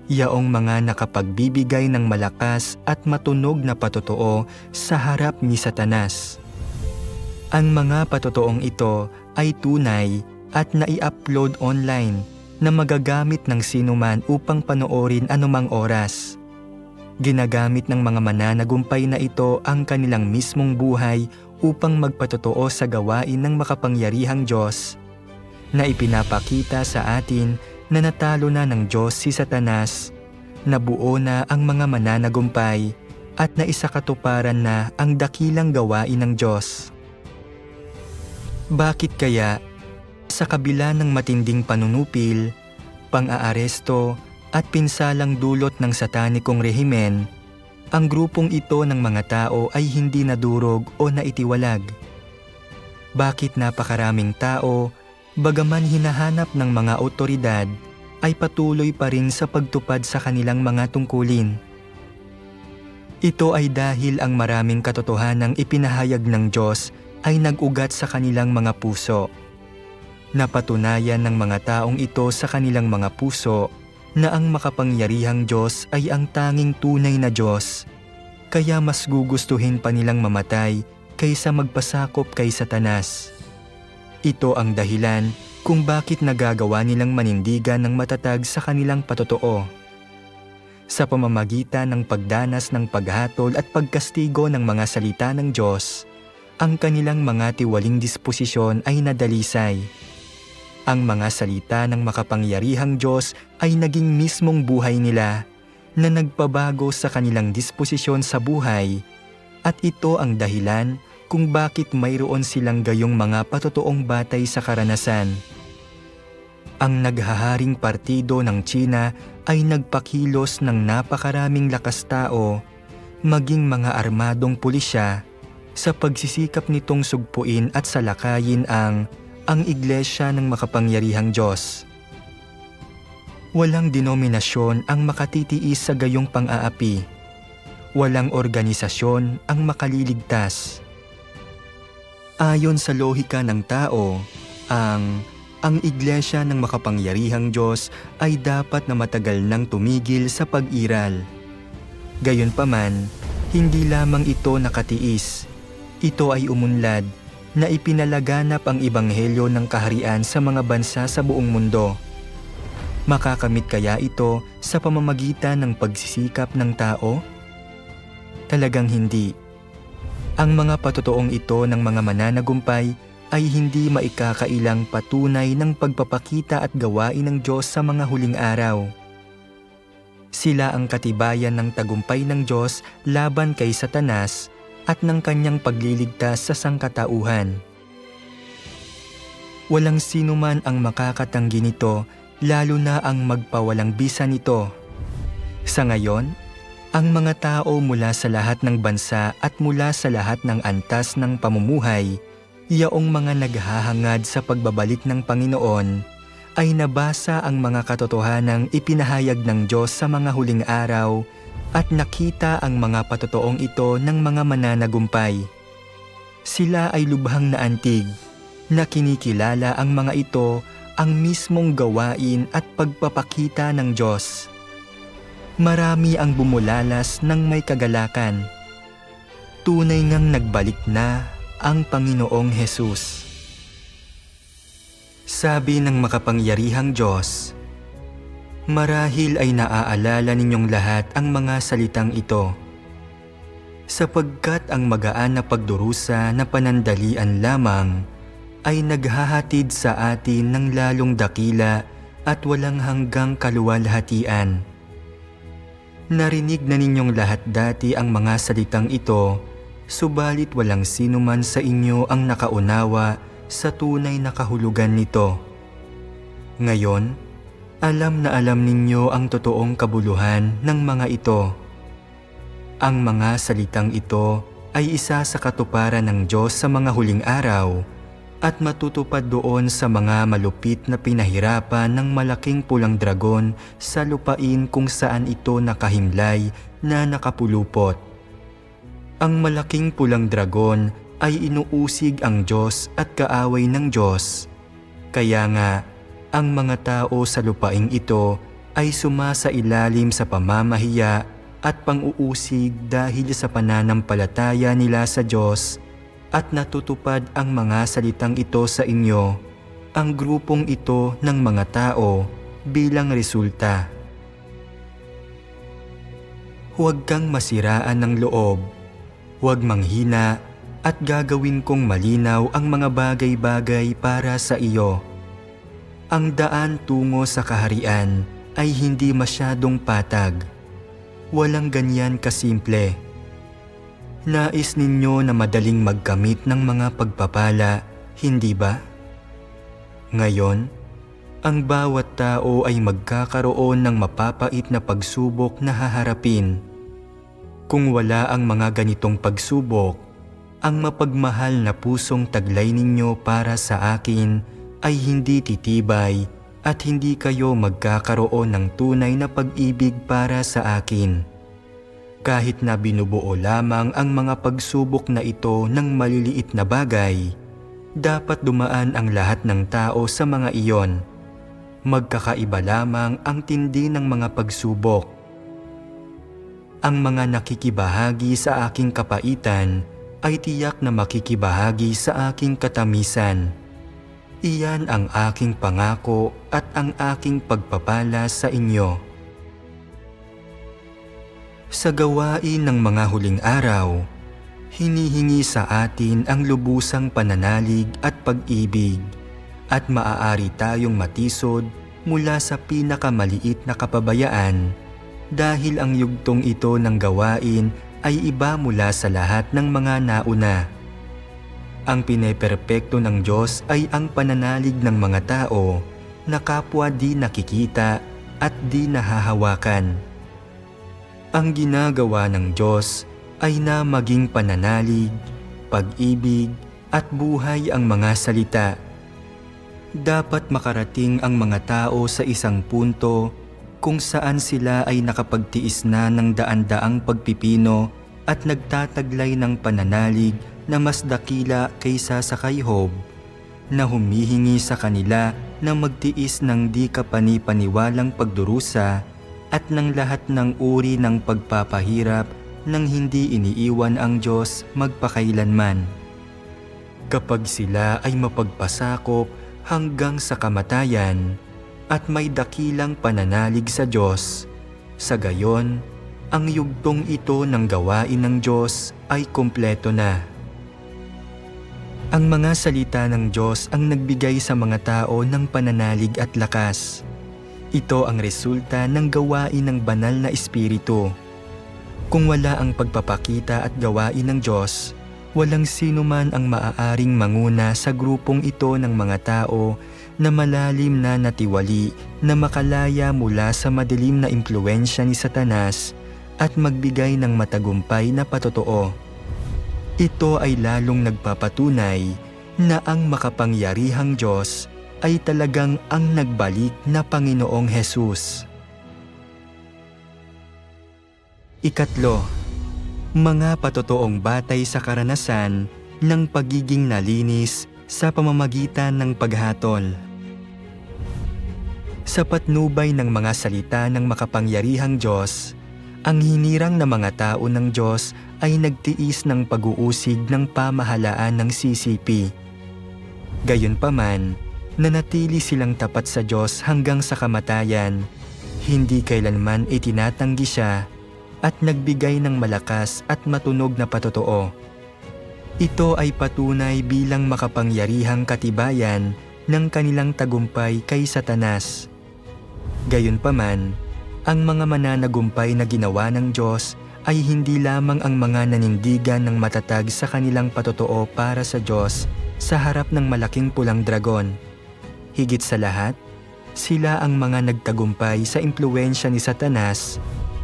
Yaong mga nakapagbibigay ng malakas at matunog na patotoo sa harap ni Satanas. Ang mga patotoong ito ay tunay at nai-upload online na magagamit ng sinuman upang panoorin anumang oras. Ginagamit ng mga mananagumpay na ito ang kanilang mismong buhay upang magpatotoo sa gawain ng makapangyarihang Diyos, na ipinapakita sa atin na natalo na ng Diyos si Satanas, na buo na ang mga mananagumpay at naisakatuparan na ang dakilang gawain ng Diyos. Bakit kaya, sa kabila ng matinding panunupil, pang-aaresto at pinsalang dulot ng satanikong rehimen, ang grupong ito ng mga tao ay hindi nadurog o naitiwalag. Bakit napakaraming tao, bagaman hinahanap ng mga otoridad, ay patuloy pa rin sa pagtupad sa kanilang mga tungkulin? Ito ay dahil ang maraming katotohanang ipinahayag ng Diyos ay nag-ugat sa kanilang mga puso. Napatunayan ng mga taong ito sa kanilang mga puso na ang makapangyarihang Diyos ay ang tanging tunay na Diyos, kaya mas gugustuhin pa nilang mamatay kaysa magpasakop kay Satanas. Ito ang dahilan kung bakit nagagawa nilang manindigan ng matatag sa kanilang patotoo. Sa pamamagitan ng pagdanas ng paghatol at pagkastigo ng mga salita ng Diyos, ang kanilang mga tiwaling disposisyon ay nadalisay. Ang mga salita ng makapangyarihang Diyos ay naging mismong buhay nila na nagpabago sa kanilang disposisyon sa buhay, at ito ang dahilan kung bakit mayroon silang gayong mga patotoong batay sa karanasan. Ang naghaharing partido ng China ay nagpakilos ng napakaraming lakas tao, maging mga armadong pulisya, sa pagsisikap nitong sugpuin at salakayin ang Iglesia ng makapangyarihang Diyos. Walang denominasyon ang makatitiis sa gayong pang-aapi. Walang organisasyon ang makaliligtas. Ayon sa lohika ng tao, ang Iglesia ng makapangyarihang Diyos ay dapat na matagal nang tumigil sa pag-iral. Gayunpaman, hindi lamang ito nakatiis. Ito ay umunlad na ipinalaganap ang ebanghelyo ng kaharian sa mga bansa sa buong mundo. Makakamit kaya ito sa pamamagitan ng pagsisikap ng tao? Talagang hindi. Ang mga patotoong ito ng mga mananagumpay ay hindi maikakailang patunay ng pagpapakita at gawain ng Diyos sa mga huling araw. Sila ang katibayan ng tagumpay ng Diyos laban kay Satanas at ng kanyang pagliligtas sa sangkatauhan. Walang sino man ang makakatanggi nito, lalo na ang magpawalang bisa nito. Sa ngayon, ang mga tao mula sa lahat ng bansa at mula sa lahat ng antas ng pamumuhay, yaong mga naghahangad sa pagbabalik ng Panginoon, ay nabasa ang mga katotohanang ipinahayag ng Diyos sa mga huling araw at nakita ang mga patotoong ito ng mga mananagumpay. Sila ay lubhang naantig, na kinikilala ang mga ito ang mismong gawain at pagpapakita ng Diyos. Marami ang bumulalas ng may kagalakan. Tunay ngang nagbalik na ang Panginoong Hesus. Sabi ng makapangyarihang Diyos, marahil ay naaalala ninyong lahat ang mga salitang ito, sapagkat ang magaan na pagdurusa na panandalian lamang ay naghahatid sa atin ng lalong dakila at walang hanggang kaluwalhatian. Narinig na ninyong lahat dati ang mga salitang ito, subalit walang sino man sa inyo ang nakaunawa sa tunay na kahulugan nito. Ngayon, alam na alam ninyo ang totoong kabuluhan ng mga ito. Ang mga salitang ito ay isa sa katuparan ng Diyos sa mga huling araw at matutupad doon sa mga malupit na pinahirapan ng malaking pulang dragon sa lupain kung saan ito nakahimlay na nakapulupot. Ang malaking pulang dragon ay inuusig ang Diyos at kaaway ng Diyos. Kaya nga, ang mga tao sa lupaing ito ay sumasailalim sa pamamahiya at pang-uusig dahil sa pananampalataya nila sa Diyos, at natutupad ang mga salitang ito sa inyo, ang grupong ito ng mga tao bilang resulta. Huwag kang masiraan ng loob, huwag manghina, at gagawin kong malinaw ang mga bagay-bagay para sa iyo. Ang daan tungo sa kaharian ay hindi masyadong patag. Walang ganyan kasimple. Nais ninyo na madaling magkamit ng mga pagpapala, hindi ba? Ngayon, ang bawat tao ay magkakaroon ng mapapait na pagsubok na haharapin. Kung wala ang mga ganitong pagsubok, ang mapagmahal na pusong taglay ninyo para sa akin ay hindi titibay at hindi kayo magkakaroon ng tunay na pag-ibig para sa akin. Kahit na binubuo lamang ang mga pagsubok na ito ng maliliit na bagay, dapat dumaan ang lahat ng tao sa mga iyon. Magkakaiba lamang ang tindi ng mga pagsubok. Ang mga nakikibahagi sa aking kapaitan ay tiyak na makikibahagi sa aking katamisan. Iyan ang aking pangako at ang aking pagpapala sa inyo. Sa gawain ng mga huling araw, hinihingi sa atin ang lubusang pananalig at pag-ibig, at maaari tayong matisod mula sa pinakamaliit na kapabayaan dahil ang yugtong ito ng gawain ay iba mula sa lahat ng mga nauna. Ang pineperpekto ng Diyos ay ang pananalig ng mga tao na kapwa di nakikita at di nahahawakan. Ang ginagawa ng Diyos ay na maging pananalig, pag-ibig at buhay ang mga salita. Dapat makarating ang mga tao sa isang punto kung saan sila ay nakapagtiis na ng daan-daang pagpipino at nagtataglay ng pananalig na mas dakila kaysa sa kay Job, na humihingi sa kanila na magtiis ng di kapani-paniwalang pagdurusa at ng lahat ng uri ng pagpapahirap nang hindi iniiwan ang Diyos magpakailanman. Kapag sila ay mapagpasakop hanggang sa kamatayan at may dakilang pananalig sa Diyos, sa gayon, ang yugtong ito ng gawain ng Diyos ay kumpleto na. Ang mga salita ng Diyos ang nagbigay sa mga tao ng pananalig at lakas. Ito ang resulta ng gawain ng banal na Espiritu. Kung wala ang pagpapakita at gawain ng Diyos, walang sino man ang maaaring manguna sa grupong ito ng mga tao na malalim na natiwali na makalaya mula sa madilim na impluwensya ni Satanas at magbigay ng matagumpay na patotoo. Ito ay lalong nagpapatunay na ang makapangyarihang Diyos ay talagang ang nagbalik na Panginoong Hesus. Ikatlo, mga patotoong batay sa karanasan ng pagiging nalinis sa pamamagitan ng paghatol. Sa patnubay ng mga salita ng makapangyarihang Diyos, ang hinirang na mga tao ng Diyos ay nagtiis ng pag-uusig ng pamahalaan ng CCP. Gayunpaman, nanatili silang tapat sa Diyos hanggang sa kamatayan, hindi kailanman itinatanggi siya, at nagbigay ng malakas at matunog na patotoo. Ito ay patunay bilang makapangyarihang katibayan ng kanilang tagumpay kay Satanas. Gayunpaman, ang mga mananagumpay na ginawa ng Diyos ay hindi lamang ang mga nanindigan ng matatag sa kanilang patotoo para sa Diyos sa harap ng malaking pulang dragon. Higit sa lahat, sila ang mga nagtagumpay sa impluwensya ni Satanas,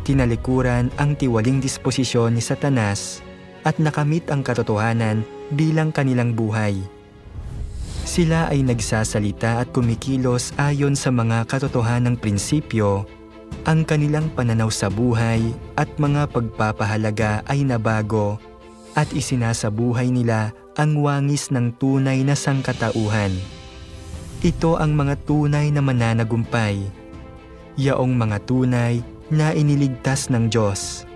tinalikuran ang tiwaling disposisyon ni Satanas at nakamit ang katotohanan bilang kanilang buhay. Sila ay nagsasalita at kumikilos ayon sa mga katotohanang prinsipyo. Ang kanilang pananaw sa buhay at mga pagpapahalaga ay nabago at isinasabuhay nila ang wangis ng tunay na sangkatauhan. Ito ang mga tunay na mananagumpay, yaong mga tunay na iniligtas ng Diyos.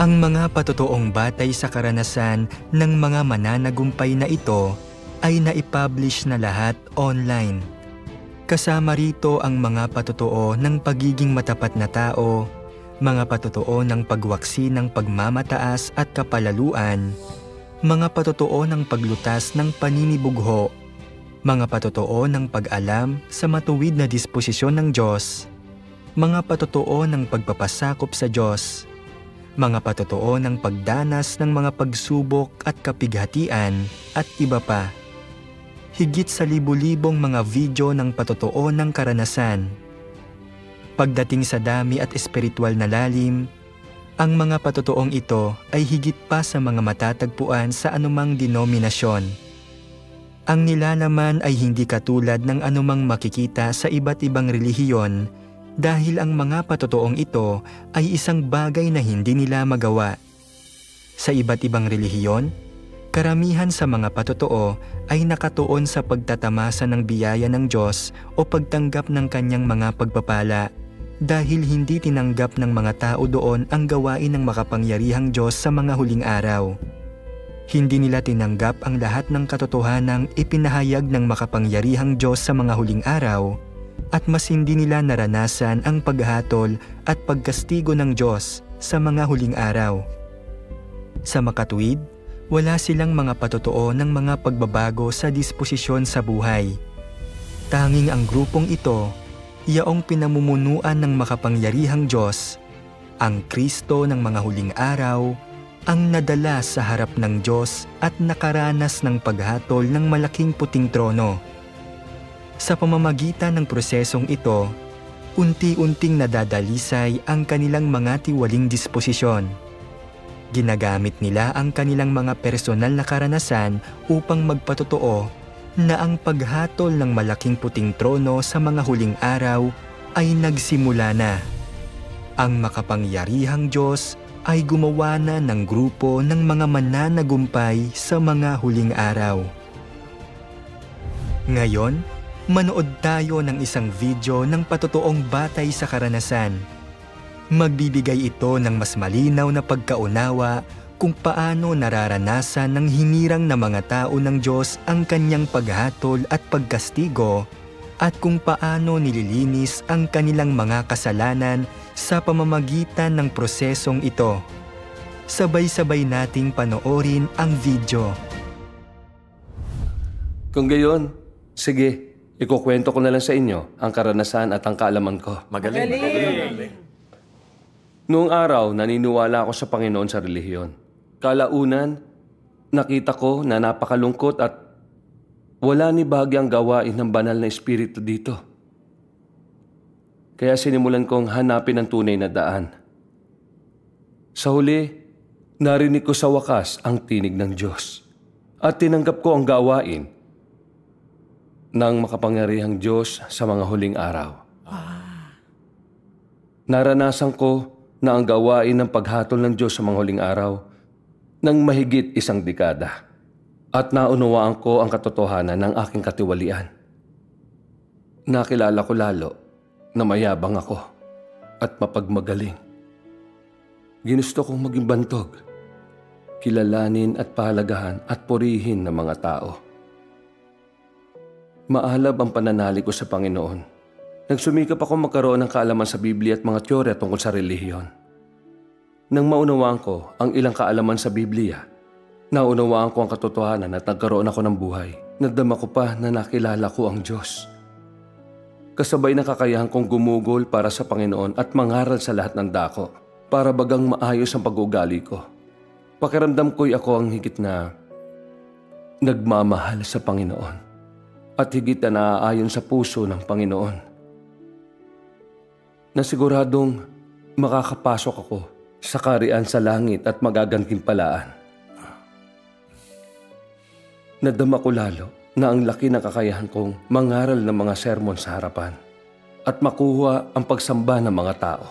Ang mga patotoong batay sa karanasan ng mga mananagumpay na ito ay naipublish na lahat online. Kasama rito ang mga patotoo ng pagiging matapat na tao, mga patotoo ng pagwaksi ng pagmamataas at kapalaluan, mga patotoo ng paglutas ng paninibugho, mga patotoo ng pag-alam sa matuwid na disposisyon ng Diyos, mga patotoo ng pagpapasakop sa Diyos, mga patotoo ng pagdanas ng mga pagsubok at kapighatian at iba pa. higit sa libu-libong mga video ng patotoo ng karanasan. Pagdating sa dami at espiritual na lalim, ang mga patotoong ito ay higit pa sa mga matatagpuan sa anumang denominasyon. Ang nilalaman ay hindi katulad ng anumang makikita sa iba't ibang relihiyon dahil ang mga patotoong ito ay isang bagay na hindi nila magawa. Sa iba't ibang relihiyon, karamihan sa mga patotoo ay nakatuon sa pagtatamasa ng biyaya ng Diyos o pagtanggap ng kanyang mga pagpapala dahil hindi tinanggap ng mga tao doon ang gawain ng makapangyarihang Diyos sa mga huling araw. Hindi nila tinanggap ang lahat ng katotohanang ipinahayag ng makapangyarihang Diyos sa mga huling araw at mas hindi nila naranasan ang paghatol at pagkastigo ng Diyos sa mga huling araw. Sa makatuwid, wala silang mga patotoo ng mga pagbabago sa disposisyon sa buhay. Tanging ang grupong ito, yaong pinamumunuan ng makapangyarihang Diyos, ang Kristo ng mga huling araw, ang nadala sa harap ng Diyos at nakaranas ng paghatol ng malaking puting trono. Sa pamamagitan ng prosesong ito, unti-unting nadadalisay ang kanilang mga tiwaling disposisyon. Ginagamit nila ang kanilang mga personal na karanasan upang magpatotoo na ang paghatol ng malaking puting trono sa mga huling araw ay nagsimula na. Ang makapangyarihang Diyos ay gumawa na ng grupo ng mga mananagumpay sa mga huling araw. Ngayon, manood tayo ng isang video ng patotoong batay sa karanasan. Magbibigay ito ng mas malinaw na pagkaunawa kung paano nararanasan ng hinirang na mga tao ng Diyos ang kanyang paghatol at pagkastigo at kung paano nililinis ang kanilang mga kasalanan sa pamamagitan ng prosesong ito. Sabay-sabay nating panoorin ang video. Kung gayon, sige, ikukwento ko na lang sa inyo ang karanasan at ang kaalaman ko. Magaling. Noong araw, naniniwala ako sa Panginoon sa relihiyon. Kalaunan, nakita ko na napakalungkot at wala ni bahagyang gawain ng banal na espiritu dito. Kaya sinimulan kong hanapin ang tunay na daan. Sa huli, narinig ko sa wakas ang tinig ng Diyos at tinanggap ko ang gawain ng makapangyarihang Diyos sa mga huling araw. Naranasan ko na ang gawain ng paghatol ng Diyos sa mga huling araw ng mahigit 1 dekada at naunawaan ko ang katotohanan ng aking katiwalian. Nakilala ko lalo na mayabang ako at mapagmagaling. Ginusto kong maging bantog, kilalanin at pahalagahan at purihin ng mga tao. Maalab ang pananalig ko sa Panginoon. Nagsumikap ako magkaroon ng kaalaman sa Biblia at mga teorya tungkol sa relihiyon. Nang maunawaan ko ang ilang kaalaman sa Biblia, naunawaan ko ang katotohanan at nagkaroon ako ng buhay. Nadama ko pa na nakilala ko ang Diyos. Kasabay na kakayahan kong gumugol para sa Panginoon at mangaral sa lahat ng dako para bagang maayos ang pag-uugali ko. Pakiramdam ko'y ako ang higit na nagmamahal sa Panginoon at higit na naaayon sa puso ng Panginoon. Nasiguradong makakapasok ako sa kaharian sa langit at magagantimpalaan. Nadama ko lalo na ang laki ng kakayahan kong mangaral ng mga sermon sa harapan at makuha ang pagsamba ng mga tao.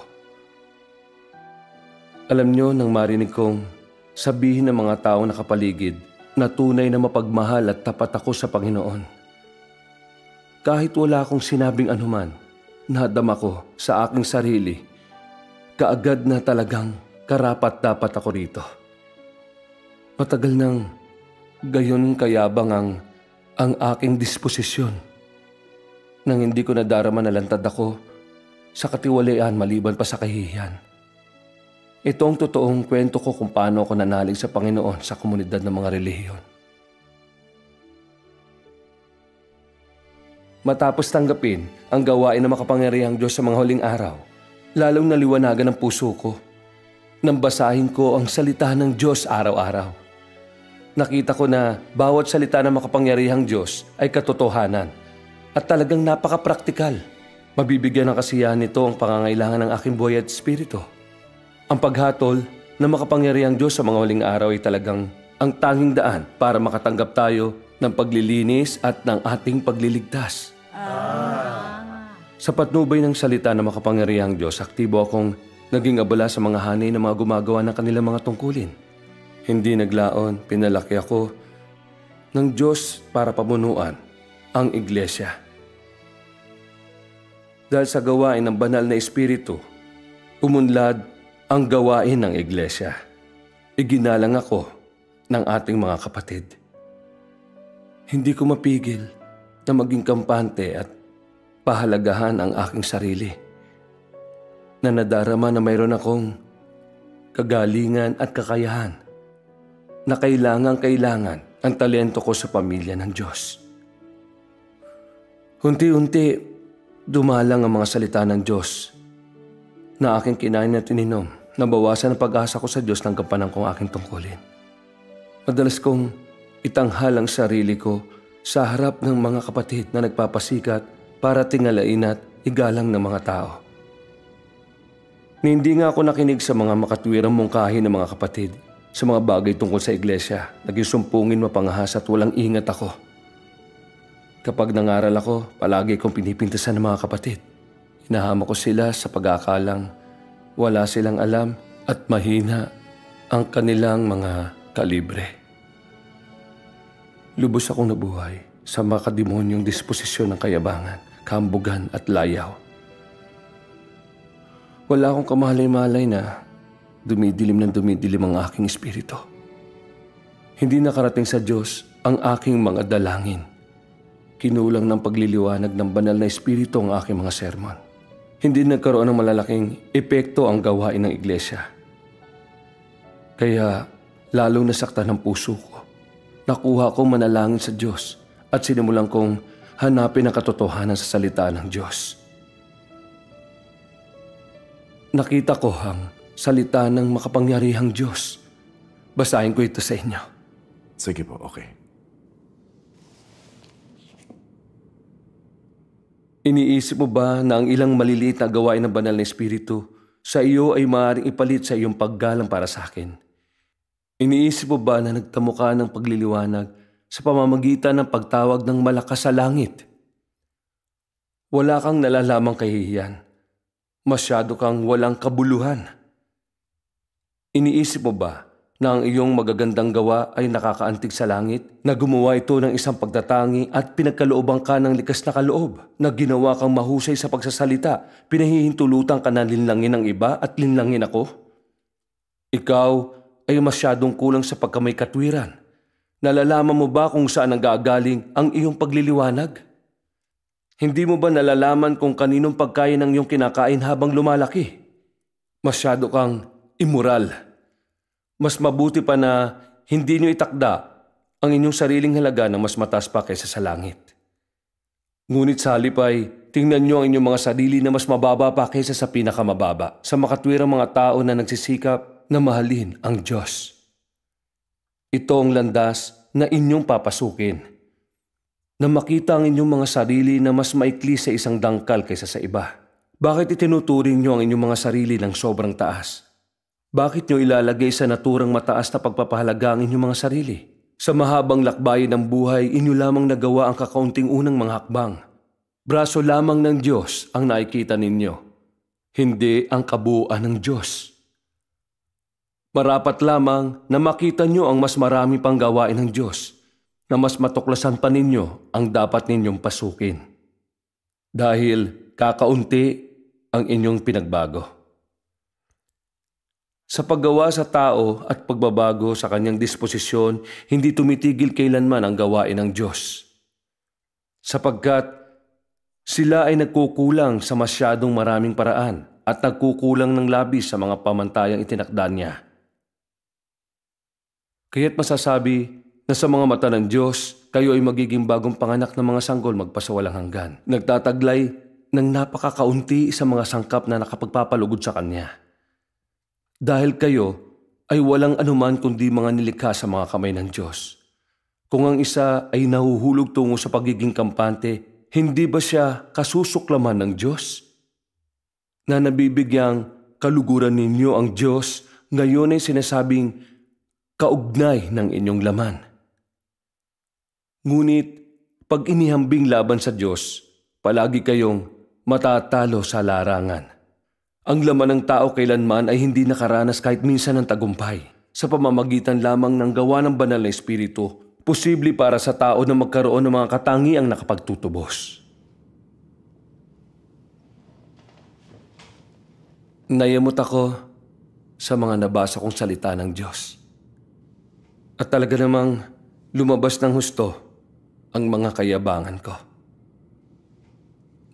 Alam niyo nang marinig kong sabihin ng mga taong nakapaligid na tunay na mapagmahal at tapat ako sa Panginoon. Kahit wala akong sinabing anuman, nadama ko sa aking sarili, kaagad na talagang karapat-dapat ako rito. Matagal nang gayon kayabang ang aking disposisyon nang hindi ko nadarama na lantad ako sa katiwalian maliban pa sa kahihiyan. Ito ang totoong kwento ko kung paano ako nanalig sa Panginoon sa komunidad ng mga relihiyon. Matapos tanggapin ang gawain ng makapangyarihang Diyos sa mga huling araw, lalong naliwanagan ang puso ko nang basahin ko ang salita ng Diyos araw-araw. nakita ko na bawat salita ng makapangyarihang Diyos ay katotohanan at talagang napaka-praktikal. Mabibigyan ng kasiyahan nito ang pangangailangan ng aking buhay at espiritu. Ang paghatol ng makapangyarihang Diyos sa mga huling araw ay talagang ang tanging daan para makatanggap tayo ng paglilinis at ng ating pagliligtas. Sa patnubay ng salita ng makapangyarihang Diyos, aktibo akong naging abala sa mga hanay na mga gumagawa ng kanilang mga tungkulin. Hindi naglaon, pinalaki ako ng Diyos para pamunuan ang iglesia. Dahil sa gawain ng banal na espiritu, umunlad ang gawain ng iglesia. Iginalang ako ng ating mga kapatid. Hindi ko mapigil na maging kampante at pahalagahan ang aking sarili. Na nadarama na mayroon akong kagalingan at kakayahan na kailangan ang talento ko sa pamilya ng Diyos. Unti-unti, dumalang ang mga salita ng Diyos na aking kinain at ininom. Nabawasan ang pag-asa ko sa Diyos ng gampanan kong aking tungkulin. Madalas kong itanghal ang sarili ko sa harap ng mga kapatid na nagpapasikat para tingalain at igalang ng mga tao. Hindi nga ako nakinig sa mga makatwirang mungkahi ng mga kapatid sa mga bagay tungkol sa iglesia. Naging sumpungin, mapangahas at walang ingat ako. Kapag nangaral ako, palagi kong pinipintasan ng mga kapatid. Hinahama ko sila sa pag-aakalang wala silang alam at mahina ang kanilang mga kalibre. Lubos akong nabuhay sa makademonyong disposisyon ng kayabangan, kambugan at layaw. Wala akong kamalay-malay na dumidilim ang aking espiritu. Hindi nakarating sa Diyos ang aking mga dalangin. Kinulang ng pagliliwanag ng banal na espiritu ang aking mga sermon. Hindi nagkaroon ng malalaking epekto ang gawain ng iglesia. Kaya lalong nasaktan ang puso ko. Nakuha kong manalangin sa Diyos at sinimulan kong hanapin ang katotohanan sa salita ng Diyos. Nakita ko ang salita ng makapangyarihang Diyos. Basahin ko ito sa inyo. Sige po, okay. Iniisip mo ba na ang ilang maliliit na gawain ng banal na espiritu sa iyo ay maaaring ipalit sa iyong paggalang para sa akin? Iniisip mo ba na nagtamo ka ng pagliliwanag sa pamamagitan ng pagtawag ng malakas sa langit? Wala kang nalalamang kahihiyan. Masyado kang walang kabuluhan. Iniisip mo ba na ang iyong magagandang gawa ay nakakaantig sa langit, na gumawa ito ng isang pagtatangi at pinagkalooban ka ng likas na kaloob, na ginawa kang mahusay sa pagsasalita, pinahihintulutan ka na linlangin ng iba at linlangin ako? Ikaw ay masyadong kulang sa pagkamay katwiran. Nalalaman mo ba kung saan nanggagaling ang iyong pagliliwanag? Hindi mo ba nalalaman kung kaninong pagkain ang iyong kinakain habang lumalaki? Masyado kang immoral. Mas mabuti pa na hindi niyo itakda ang inyong sariling halaga na mas mataas pa kaysa sa langit. Ngunit sa halip ay tingnan niyo ang inyong mga sarili na mas mababa pa kaysa sa pinakamababa, sa makatwirang mga tao na nagsisikap na mahalin ang Diyos. Ito ang landas na inyong papasukin, na makita ang inyong mga sarili na mas maikli sa isang dangkal kaysa sa iba. Bakit itinuturing niyo ang inyong mga sarili ng sobrang taas? Bakit niyo ilalagay sa naturang mataas na pagpapahalaga ang inyong mga sarili? Sa mahabang lakbayin ng buhay, inyo lamang nagawa ang kakaunting unang mga hakbang. Braso lamang ng Diyos ang nakikita ninyo, hindi ang kabuuan ng Diyos. Marapat lamang na makita niyo ang mas marami pang gawain ng Diyos, na mas matuklasan pa ninyo ang dapat ninyong pasukin. Dahil kakaunti ang inyong pinagbago. Sa paggawa sa tao at pagbabago sa kanyang disposisyon, hindi tumitigil kailanman ang gawain ng Diyos. Sapagkat sila ay nagkukulang sa masyadong maraming paraan at nagkukulang ng labis sa mga pamantayang itinakda niya. Kaya't masasabi na sa mga mata ng Diyos, kayo ay magiging bagong panganak ng mga sanggol magpasawalang hanggan. Nagtataglay ng napakakaunti sa mga sangkap na nakapagpapalugod sa Kanya. Dahil kayo ay walang anuman kundi mga nilikha sa mga kamay ng Diyos. Kung ang isa ay nahuhulog tungo sa pagiging kampante, hindi ba siya kasusuklaman ng Diyos? Na nabibigyang kaluguran ninyo ang Diyos, ngayon ay sinasabing kaugnay ng inyong laman. Ngunit pag inihambing laban sa Diyos, palagi kayong matatalo sa larangan. Ang laman ng tao kailanman ay hindi nakaranas kahit minsan ng tagumpay. Sa pamamagitan lamang ng gawa ng banal na Espiritu, posible para sa tao na magkaroon ng mga katangiang nakapagtutubos. Nayamot ako sa mga nabasa kong salita ng Diyos. At talaga namang lumabas ng husto ang mga kayabangan ko.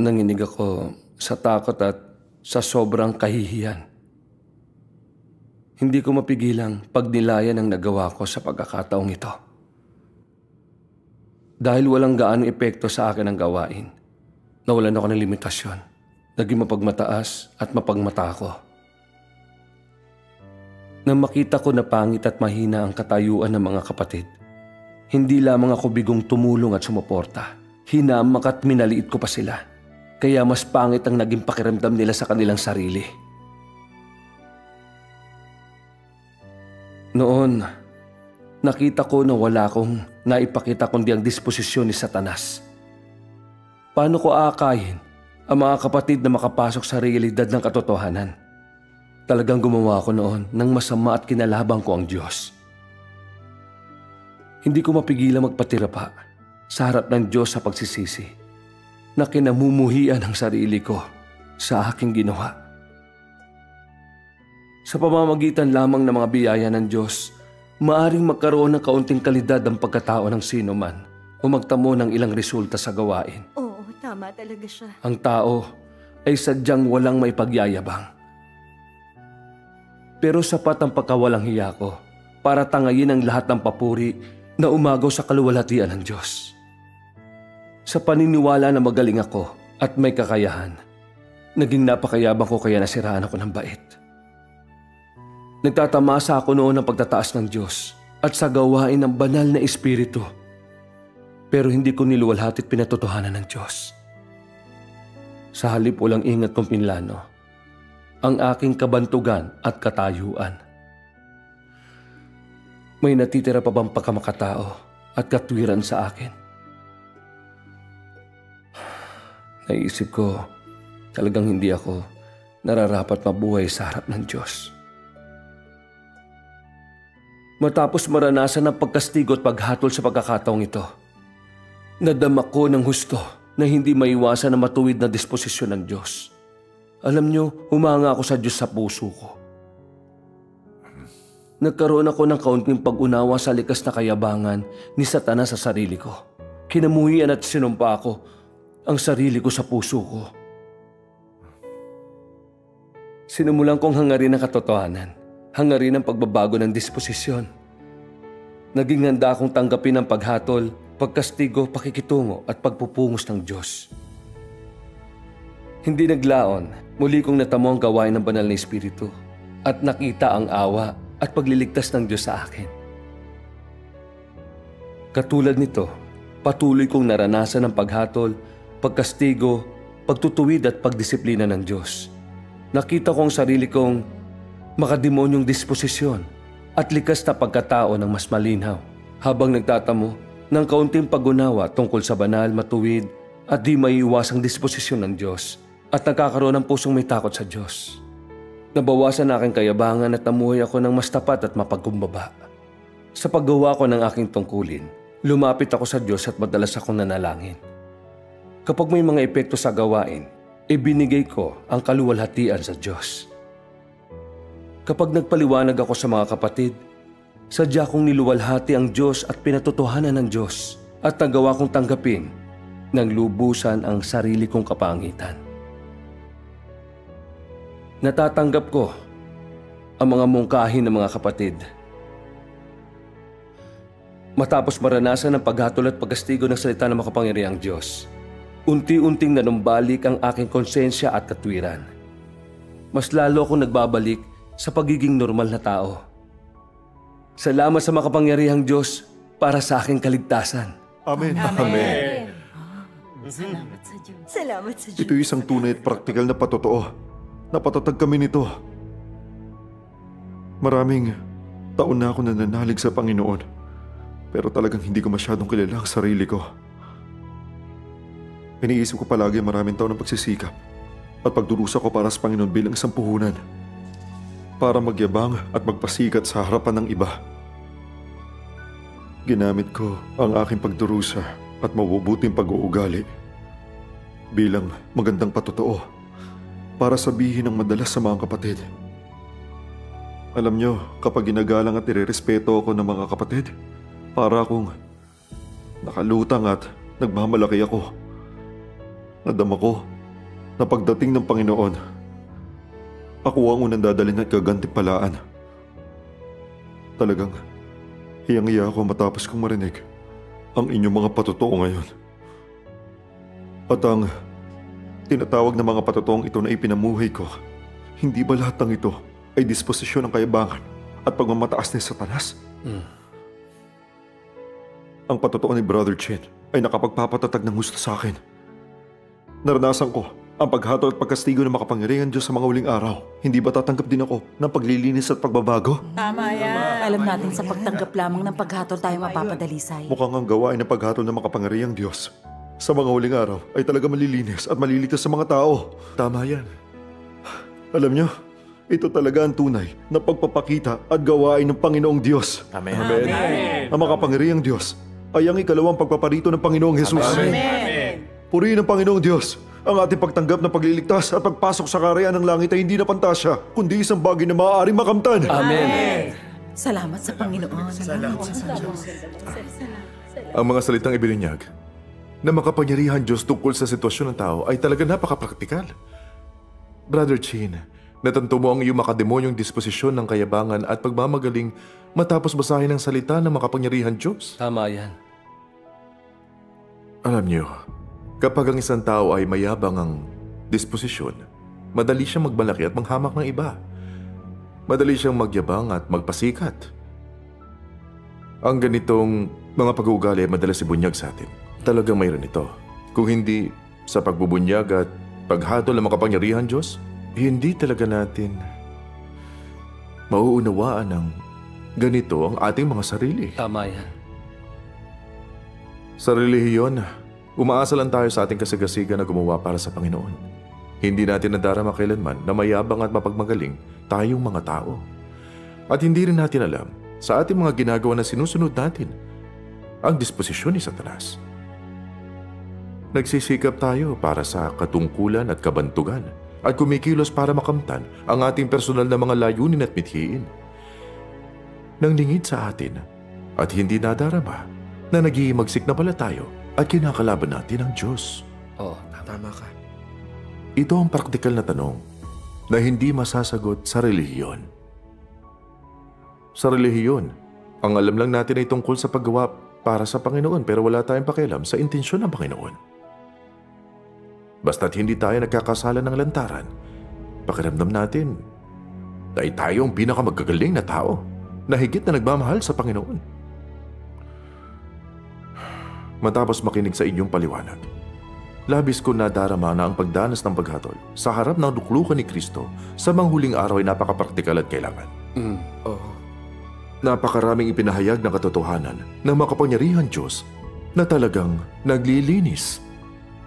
Nanginig ako sa takot at sa sobrang kahihiyan. Hindi ko mapigilang pagnilayan ang nagawa ko sa pagkakataong ito. Dahil walang gaano epekto sa akin ang gawain, nawalan ako ng limitasyon. Naging mapagmataas at mapagmata ko. Nang makita ko na pangit at mahina ang katayuan ng mga kapatid, hindi lamang ako bigong tumulong at sumuporta. Hinamak at minaliit ko pa sila. Kaya mas pangit ang naging pakiramdam nila sa kanilang sarili. Noon, nakita ko na wala akong naipakita kundi ang disposisyon ni Satanas. Paano ko aakayin ang mga kapatid na makapasok sa realidad ng katotohanan? Talagang gumawa ako noon ng masama at kinalaban ko ang Diyos. Hindi ko mapigilang magpatira pa sa harap ng Diyos sa pagsisisi na kinamumuhian ang sarili ko sa aking ginawa. Sa pamamagitan lamang ng mga biyaya ng Diyos, maaring magkaroon ng kaunting kalidad ang pagkatao ng sino man o magtamo ng ilang resulta sa gawain. Oo, tama talaga siya. Ang tao ay sadyang walang may pagyayabang. Pero sapat ang pagkawalang hiya ko para tangayin ang lahat ng papuri na umagaw sa kaluwalhatian ng Diyos. Sa paniniwala na magaling ako at may kakayahan, naging napakayabang ko kaya nasiraan ako ng bait. Nagtatamasa ako noon ng pagtataas ng Diyos at sa gawain ng banal na Espiritu. Pero hindi ko niluwalhati at pinatotohanan ng Diyos. Sa halip walang ingat kong pinlano ang aking kabantugan at katayuan. May natitira pa bang pagkamakatao at katwiran sa akin? Naisip ko, talagang hindi ako nararapat mabuhay sa harap ng Diyos. Matapos maranasan ang pagkastigo at paghatol sa pagkakataong ito, nadama ko ng husto na hindi maiwasan na matuwid na disposisyon ng Diyos. Alam niyo, humanga ako sa Diyos sa puso ko. Nagkaroon ako ng kaunting pag-unawa sa likas na kayabangan ni Satanas sa sarili ko. Kinamuhian at sinumpa ako ang sarili ko sa puso ko. Sinimulan kong hangarin ang katotohanan, hangarin ang pagbabago ng disposisyon. Naging handa akong tanggapin ang paghatol, pagkastigo, pakikitungo at pagpupungos ng Diyos. Hindi naglaon, muli kong natamo ang gawain ng banal na Espiritu at nakita ang awa at pagliligtas ng Diyos sa akin. Katulad nito, patuloy kong naranasan ang paghatol, pagkastigo, pagtutuwid at pagdisiplina ng Diyos. Nakita ko ang sarili kong makademonyong disposisyon at likas na pagkatao ng mas malinaw habang nagtatamo ng kaunting pag-unawa tungkol sa banal, matuwid at di maiiwasang disposisyon ng Diyos at nagkakaroon ng pusong may takot sa Diyos. Nabawasan na aking kayabangan at namuhay ako ng mas tapat at mapagkumbaba. Sa paggawa ko ng aking tungkulin, lumapit ako sa Diyos at madalas akong nanalangin. Kapag may mga epekto sa gawain, ibinigay ko ang kaluwalhatian sa Diyos. Kapag nagpaliwanag ako sa mga kapatid, sadya kong niluwalhati ang Diyos at pinatotohanan ng Diyos at nagawa kong tanggapin ng lubusan ang sarili kong kapangitan. Natatanggap ko ang mga mungkahin ng mga kapatid. Matapos maranasan ang paghatol at pagkastigo ng salita ng makapangyarihang Diyos, unti-unting nanumbalik ang aking konsensya at katwiran. Mas lalo akong nagbabalik sa pagiging normal na tao. Salamat sa makapangyarihang Diyos para sa aking kaligtasan. Amen. Amen. Salamat sa Diyos. Salamat sa Diyos. Ito'y isang tunay at praktikal na patotoo. Napatatag kami nito. Maraming taon na ako nananalig sa Panginoon. Pero talagang hindi ko masyadong kilala ang sarili ko. Iniisip ko palagi maraming taon ng pagsisikap at pagdurusa ko para sa Panginoon bilang isang puhunan. Para magyabang at magpasikat sa harapan ng iba. Ginamit ko ang aking pagdurusa at mabubuting pag-uugali bilang magandang patotoo para sabihin ng madalas sa mga kapatid. Alam nyo, kapag ginagalang at irerespeto ako ng mga kapatid, para akong nakalutang at nagmamalaki ako. Nadama ko na pagdating ng Panginoon, ako ang unang dadalhin at gagantimpalaan. Talagang hiyang-hiya ako matapos kong marinig ang inyong mga patotoo ngayon. At ang tinatawag na mga patotoong ito na ipinamuhay ko, hindi ba lahat ng ito ay disposisyon ng kayabangan at pagmamataas ni Satanas? Ang patotoo ni Brother Chen ay nakapagpapatatag ng gusto sa akin. Naranasan ko ang paghatol at pagkastigo ng makapangyarihan Diyos sa mga huling araw. Hindi ba tatanggap din ako ng paglilinis at pagbabago? Tama yan. Alam natin sa pagtanggap lamang ng paghatol tayo mapapadalisay. Mukhang ang gawain ng paghatol ng makapangyarihang Diyos sa mga huling araw ay talaga malilinis at maliligtas sa mga tao. Tama yan. Alam nyo, ito talaga ang tunay na pagpapakita at gawain ng Panginoong Diyos. Amen. Amen. Ang makapangyarihang Diyos ay ang ikalawang pagpaparito ng Panginoong Jesus. Amen. Purihin ng Panginoong Diyos. Ang ating pagtanggap ng pagliligtas at pagpasok sa karayaan ng langit ay hindi na pantasya, kundi isang bagay na maaaring makamtan. Amen. Salamat sa Panginoon. Salamat sa Diyos. Ang mga salitang ibinunyag na makapangyarihan Diyos tungkol sa sitwasyon ng tao ay talaga napaka-praktikal. Brother Chin, natanto mo ang iyong makademonyong disposisyon ng kayabangan at pagmamagaling matapos basahin ang salita ng makapangyarihan Diyos. Tama yan. Alam niyo, kapag ang isang tao ay mayabang ang disposisyon, madali siyang magmalaki at manghamak ng iba. Madali siyang magyabang at magpasikat. Ang ganitong mga pag-uugali ay madalas ibunyag sa atin. Talagang mayroon ito. Kung hindi sa pagbubunyag at paghatol ng makapangyarihan Diyos, hindi talaga natin mauunawaan ng ganito ang ating mga sarili. Tama yan. Sa relihiyon, umaasa lang tayo sa ating kasigasigan na gumawa para sa Panginoon. Hindi natin nadarama kailanman na mayabang at mapagmagaling tayong mga tao. At hindi rin natin alam sa ating mga ginagawa na sinusunod natin ang disposisyon ni Satanas. Nagsisikap tayo para sa katungkulan at kabantugan at kumikilos para makamtan ang ating personal na mga layunin at mithiin. Nang lingid sa atin at hindi nadarama na nag-iimagsik na pala tayo at kinakalaban natin ang Diyos. Oo, tama ka. Ito ang praktikal na tanong na hindi masasagot sa relihiyon. Sa relihiyon, ang alam lang natin ay tungkol sa paggawa para sa Panginoon pero wala tayong pakialam sa intensyon ng Panginoon. Basta't hindi tayo nagkakasala ng lantaran, pakiramdam natin ay tayo ang pinakamagagaling na tao na higit na nagmamahal sa Panginoon. Matapos makinig sa inyong paliwanag, labis ko nadarama na ang pagdanas ng paghatol sa harap ng luklukan ni Kristo sa mga huling araw ay napakapraktikal at kailangan. Napakaraming ipinahayag ng katotohanan ng makapangyarihan Diyos na talagang naglilinis,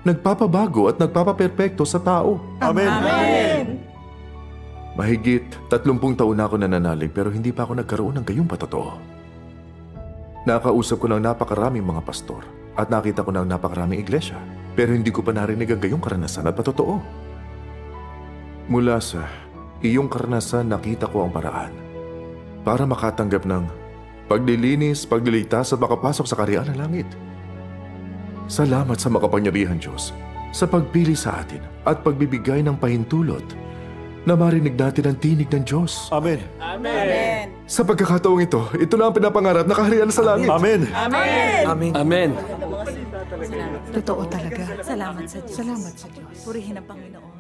nagpapabago at nagpapaperpekto sa tao. Amen. Amen. Mahigit 30 taon na ako nananalig pero hindi pa ako nagkaroon ng gayong patotoo. Nakausap ko ng napakaraming mga pastor at nakita ko ng napakaraming iglesia pero hindi ko pa narinig ang gayong karanasan at patotoo. Mula sa iyong karanasan nakita ko ang paraan para makatanggap ng paglilinis, pagliligtas at makapasok sa karayaan ng langit. Salamat sa makapangyarihan Diyos sa pagpili sa atin at pagbibigay ng pahintulot na marinig natin ang tinig ng Diyos. Amen. Amen. Sa pagkakataong ito na ang pinapangarap na kaharian sa langit. Amen. Amen. Amen. Amen. Totoo talaga. Salamat sa Diyos. Salamat sa Diyos. Purihin ang Panginoon.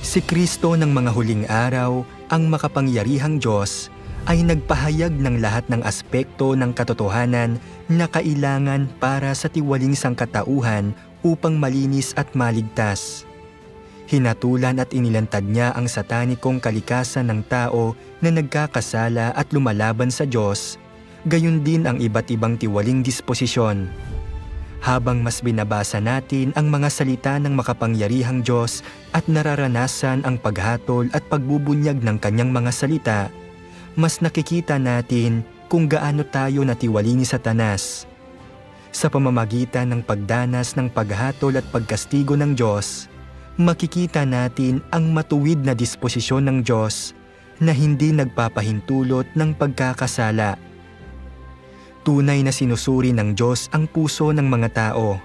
Si Kristo ng mga huling araw, ang makapangyarihang Diyos, ay nagpahayag ng lahat ng aspekto ng katotohanan na kailangan para sa tiwaling sangkatauhan upang malinis at maligtas. Hinatulan at inilantad niya ang satanikong kalikasan ng tao na nagkakasala at lumalaban sa Diyos, gayon din ang iba't ibang tiwaling disposisyon. Habang mas binabasa natin ang mga salita ng makapangyarihang Diyos at nararanasan ang paghatol at pagbubunyag ng kanyang mga salita, mas nakikita natin kung gaano tayo natiwali ni Satanas. Sa pamamagitan ng pagdanas ng paghatol at pagkastigo ng Diyos, makikita natin ang matuwid na disposisyon ng Diyos na hindi nagpapahintulot ng pagkakasala. Tunay na sinusuri ng Diyos ang puso ng mga tao.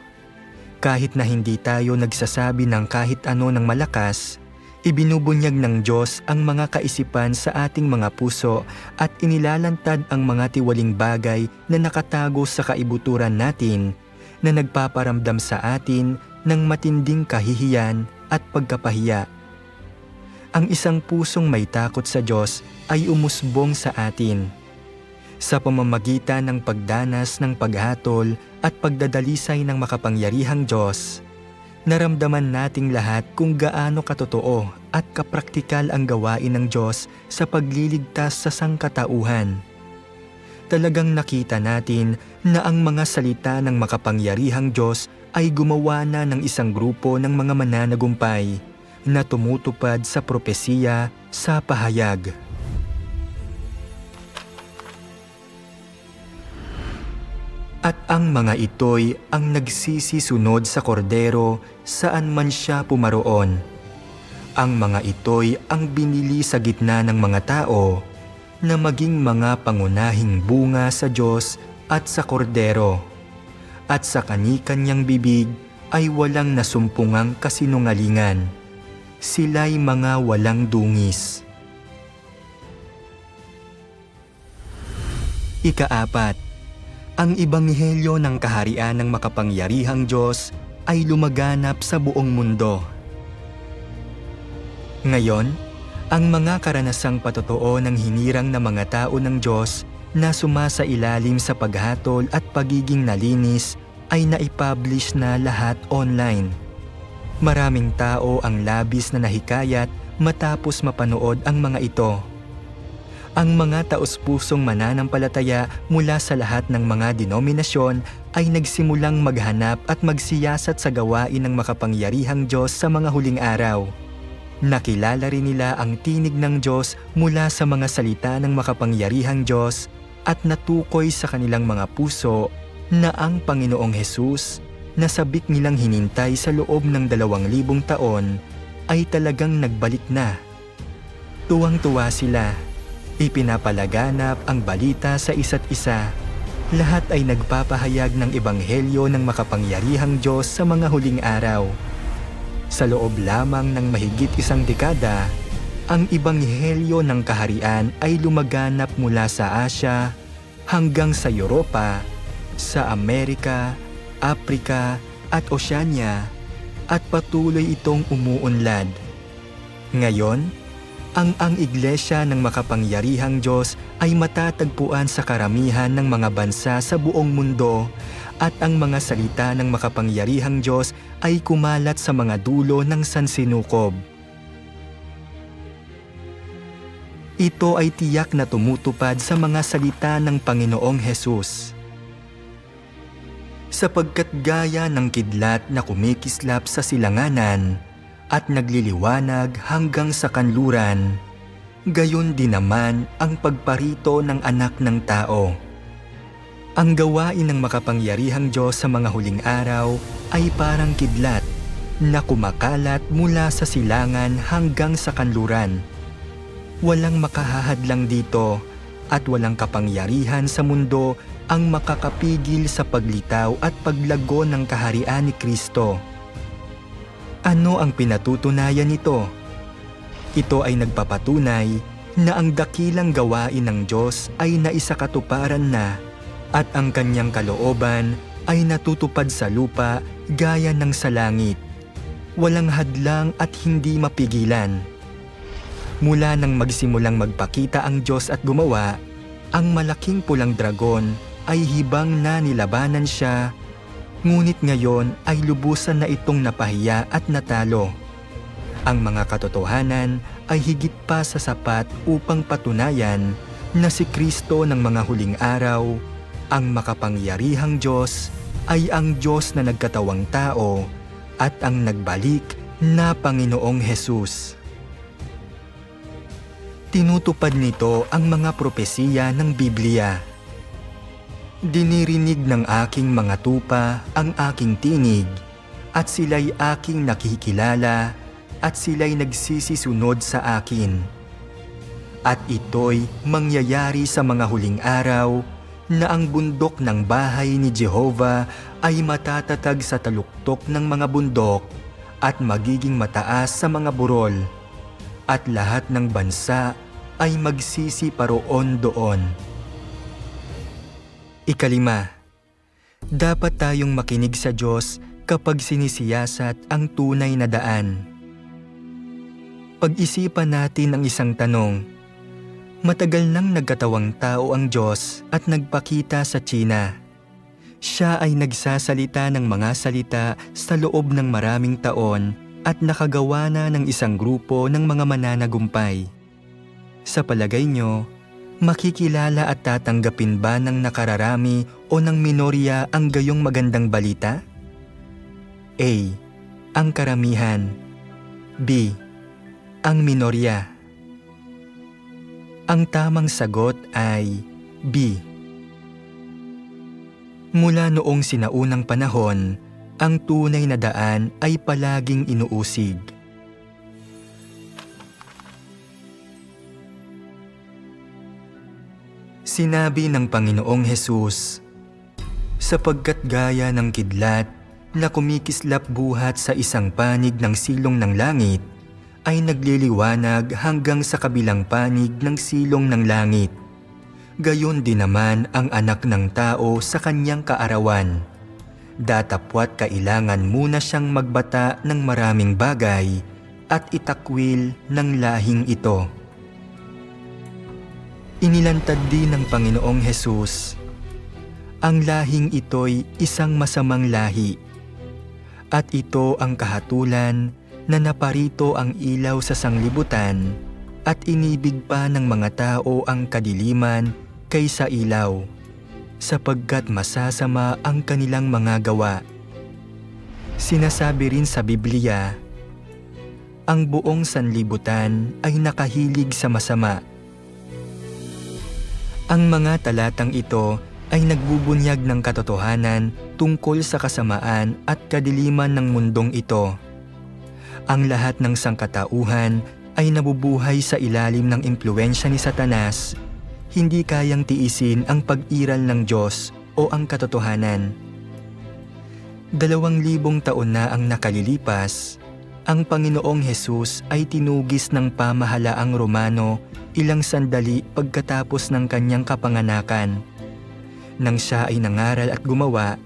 Kahit na hindi tayo nagsasabi ng kahit ano ng malakas, ibinubunyag ng Diyos ang mga kaisipan sa ating mga puso at inilalantad ang mga tiwaling bagay na nakatago sa kaibuturan natin na nagpaparamdam sa atin ng matinding kahihiyan at pagkapahiya. Ang isang pusong may takot sa Diyos ay umusbong sa atin. Sa pamamagitan ng pagdanas ng paghatol at pagdadalisay ng makapangyarihang Diyos, naramdaman nating lahat kung gaano katotoo at kapraktikal ang gawain ng Diyos sa pagliligtas sa sangkatauhan. Talagang nakita natin na ang mga salita ng makapangyarihang Diyos ay gumawa na ng isang grupo ng mga mananagumpay na tumutupad sa propesiya sa pahayag. At ang mga ito'y ang nagsisisunod sa kordero saan man siya pumaroon. Ang mga ito'y ang binili sa gitna ng mga tao na maging mga pangunahing bunga sa Diyos at sa kordero. At sa kani-kanyang bibig ay walang nasumpungang kasinungalingan. Sila'y mga walang dungis. Ika-4. Ang ebanghelyo ng kaharian ng makapangyarihang Diyos ay lumaganap sa buong mundo. Ngayon, ang mga karanasang patotoo ng hinirang na mga tao ng Diyos na sumasailalim sa paghatol at pagiging nalinis ay naipublish na lahat online. Maraming tao ang labis na nahikayat matapos mapanood ang mga ito. Ang mga taos-pusong mananampalataya mula sa lahat ng mga denominasyon ay nagsimulang maghanap at magsiyasat sa gawain ng makapangyarihang Diyos sa mga huling araw. Nakilala rin nila ang tinig ng Diyos mula sa mga salita ng makapangyarihang Diyos at natukoy sa kanilang mga puso na ang Panginoong Hesus na sabik nilang hinintay sa loob ng 2,000 taon ay talagang nagbalik na. Tuwang-tuwa sila. Ipinapalaganap ang balita sa isa't isa. Lahat ay nagpapahayag ng ebanghelyo ng makapangyarihang Diyos sa mga huling araw. Sa loob lamang ng mahigit 1 dekada, ang ebanghelyo ng kaharian ay lumaganap mula sa Asya hanggang sa Europa, sa Amerika, Aprika at Oceania at patuloy itong umuunlad. Ngayon, ang iglesia ng makapangyarihang Diyos ay matatagpuan sa karamihan ng mga bansa sa buong mundo at ang mga salita ng makapangyarihang Diyos ay kumalat sa mga dulo ng sansinukob. Ito ay tiyak na tumutupad sa mga salita ng Panginoong Hesus. Sapagkat gaya ng kidlat na kumikislap sa silanganan at nagliliwanag hanggang sa kanluran, gayon din naman ang pagparito ng anak ng tao. Ang gawain ng makapangyarihang Diyos sa mga huling araw ay parang kidlat na kumakalat mula sa silangan hanggang sa kanluran. Walang makahahadlang dito at walang kapangyarihan sa mundo ang makakapigil sa paglitaw at paglago ng kaharian ni Kristo. Ano ang pinatutunayan nito? Ito ay nagpapatunay na ang dakilang gawain ng Diyos ay naisakatuparan na at ang kanyang kalooban ay natutupad sa lupa gaya ng sa langit. Walang hadlang at hindi mapigilan. Mula nang magsimulang magpakita ang Diyos at gumawa, ang malaking pulang dragon ay hibang na nilabanan siya, ngunit ngayon ay lubusan na itong napahiya at natalo. Ang mga katotohanan ay higit pa sa sapat upang patunayan na si Kristo ng mga huling araw, ang makapangyarihang Diyos, ay ang Diyos na nagkatawang tao at ang nagbalik na Panginoong Hesus. Tinutupad nito ang mga propesiya ng Biblia. Dinirinig ng aking mga tupa ang aking tinig, at sila'y aking nakikilala, at sila'y nagsisisunod sa akin. At ito'y mangyayari sa mga huling araw, na ang bundok ng bahay ni Jehovah ay matatatag sa taluktok ng mga bundok at magiging mataas sa mga burol, at lahat ng bansa ay magsisiparoon doon. 5, dapat tayong makinig sa Diyos kapag sinisiyasat ang tunay na daan. Pag-isipan natin ang isang tanong. Matagal nang nagkatawang tao ang Diyos at nagpakita sa Tsina. Siya ay nagsasalita ng mga salita sa loob ng maraming taon at nakagawa na ng isang grupo ng mga mananagumpay. Sa palagay nyo, makikilala at tatanggapin ba ng nakararami o ng minorya ang gayong magandang balita? A. Ang karamihan. B. Ang minorya. Ang tamang sagot ay B. Mula noong sinaunang panahon, ang tunay na daan ay palaging inuusig. Sinabi ng Panginoong Hesus, sapagkat gaya ng kidlat na kumikislap buhat sa isang panig ng silong ng langit, ay nagliliwanag hanggang sa kabilang panig ng silong ng langit. Gayon din naman ang anak ng tao sa kanyang kaarawan. Datapwat kailangan muna siyang magbata ng maraming bagay at itakwil ng lahing ito. Inilantad din ng Panginoong Hesus, ang lahing ito'y isang masamang lahi, at ito ang kahatulan na naparito ang ilaw sa sanglibutan at inibig pa ng mga tao ang kadiliman kaysa ilaw, sapagkat masasama ang kanilang mga gawa. Sinasabi rin sa Biblia, ang buong sanlibutan ay nakahilig sa masama. Ang mga talatang ito ay nagbubunyag ng katotohanan tungkol sa kasamaan at kadiliman ng mundong ito. Ang lahat ng sangkatauhan ay nabubuhay sa ilalim ng impluwensya ni Satanas, hindi kayang tiisin ang pag-iral ng Diyos o ang katotohanan. 2,000 taon na ang nakalilipas, ang Panginoong Hesus ay tinugis ng pamahalaang Romano ilang sandali pagkatapos ng kanyang kapanganakan. Nang siya ay nangaral at gumawa,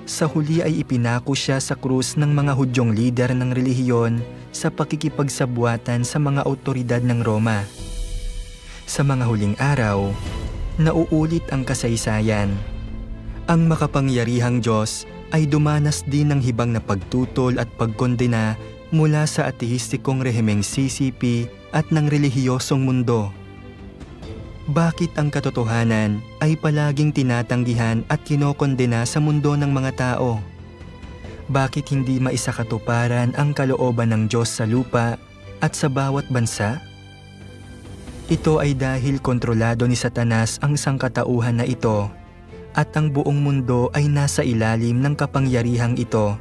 sa huli ay ipinako siya sa krus ng mga Hudyong lider ng relihiyon sa pakikipagsabwatan sa mga awtoridad ng Roma. Sa mga huling araw, nauulit ang kasaysayan. Ang makapangyarihang Diyos ay dumanas din ng hibang na pagtutol at pagkondena mula sa ateistikong rehimeng CCP at ng relihiyosong mundo. Bakit ang katotohanan ay palaging tinatanggihan at kinokondena sa mundo ng mga tao? Bakit hindi maisakatuparan ang kalooban ng Diyos sa lupa at sa bawat bansa? Ito ay dahil kontrolado ni Satanas ang sangkatauhan na ito at ang buong mundo ay nasa ilalim ng kapangyarihang ito.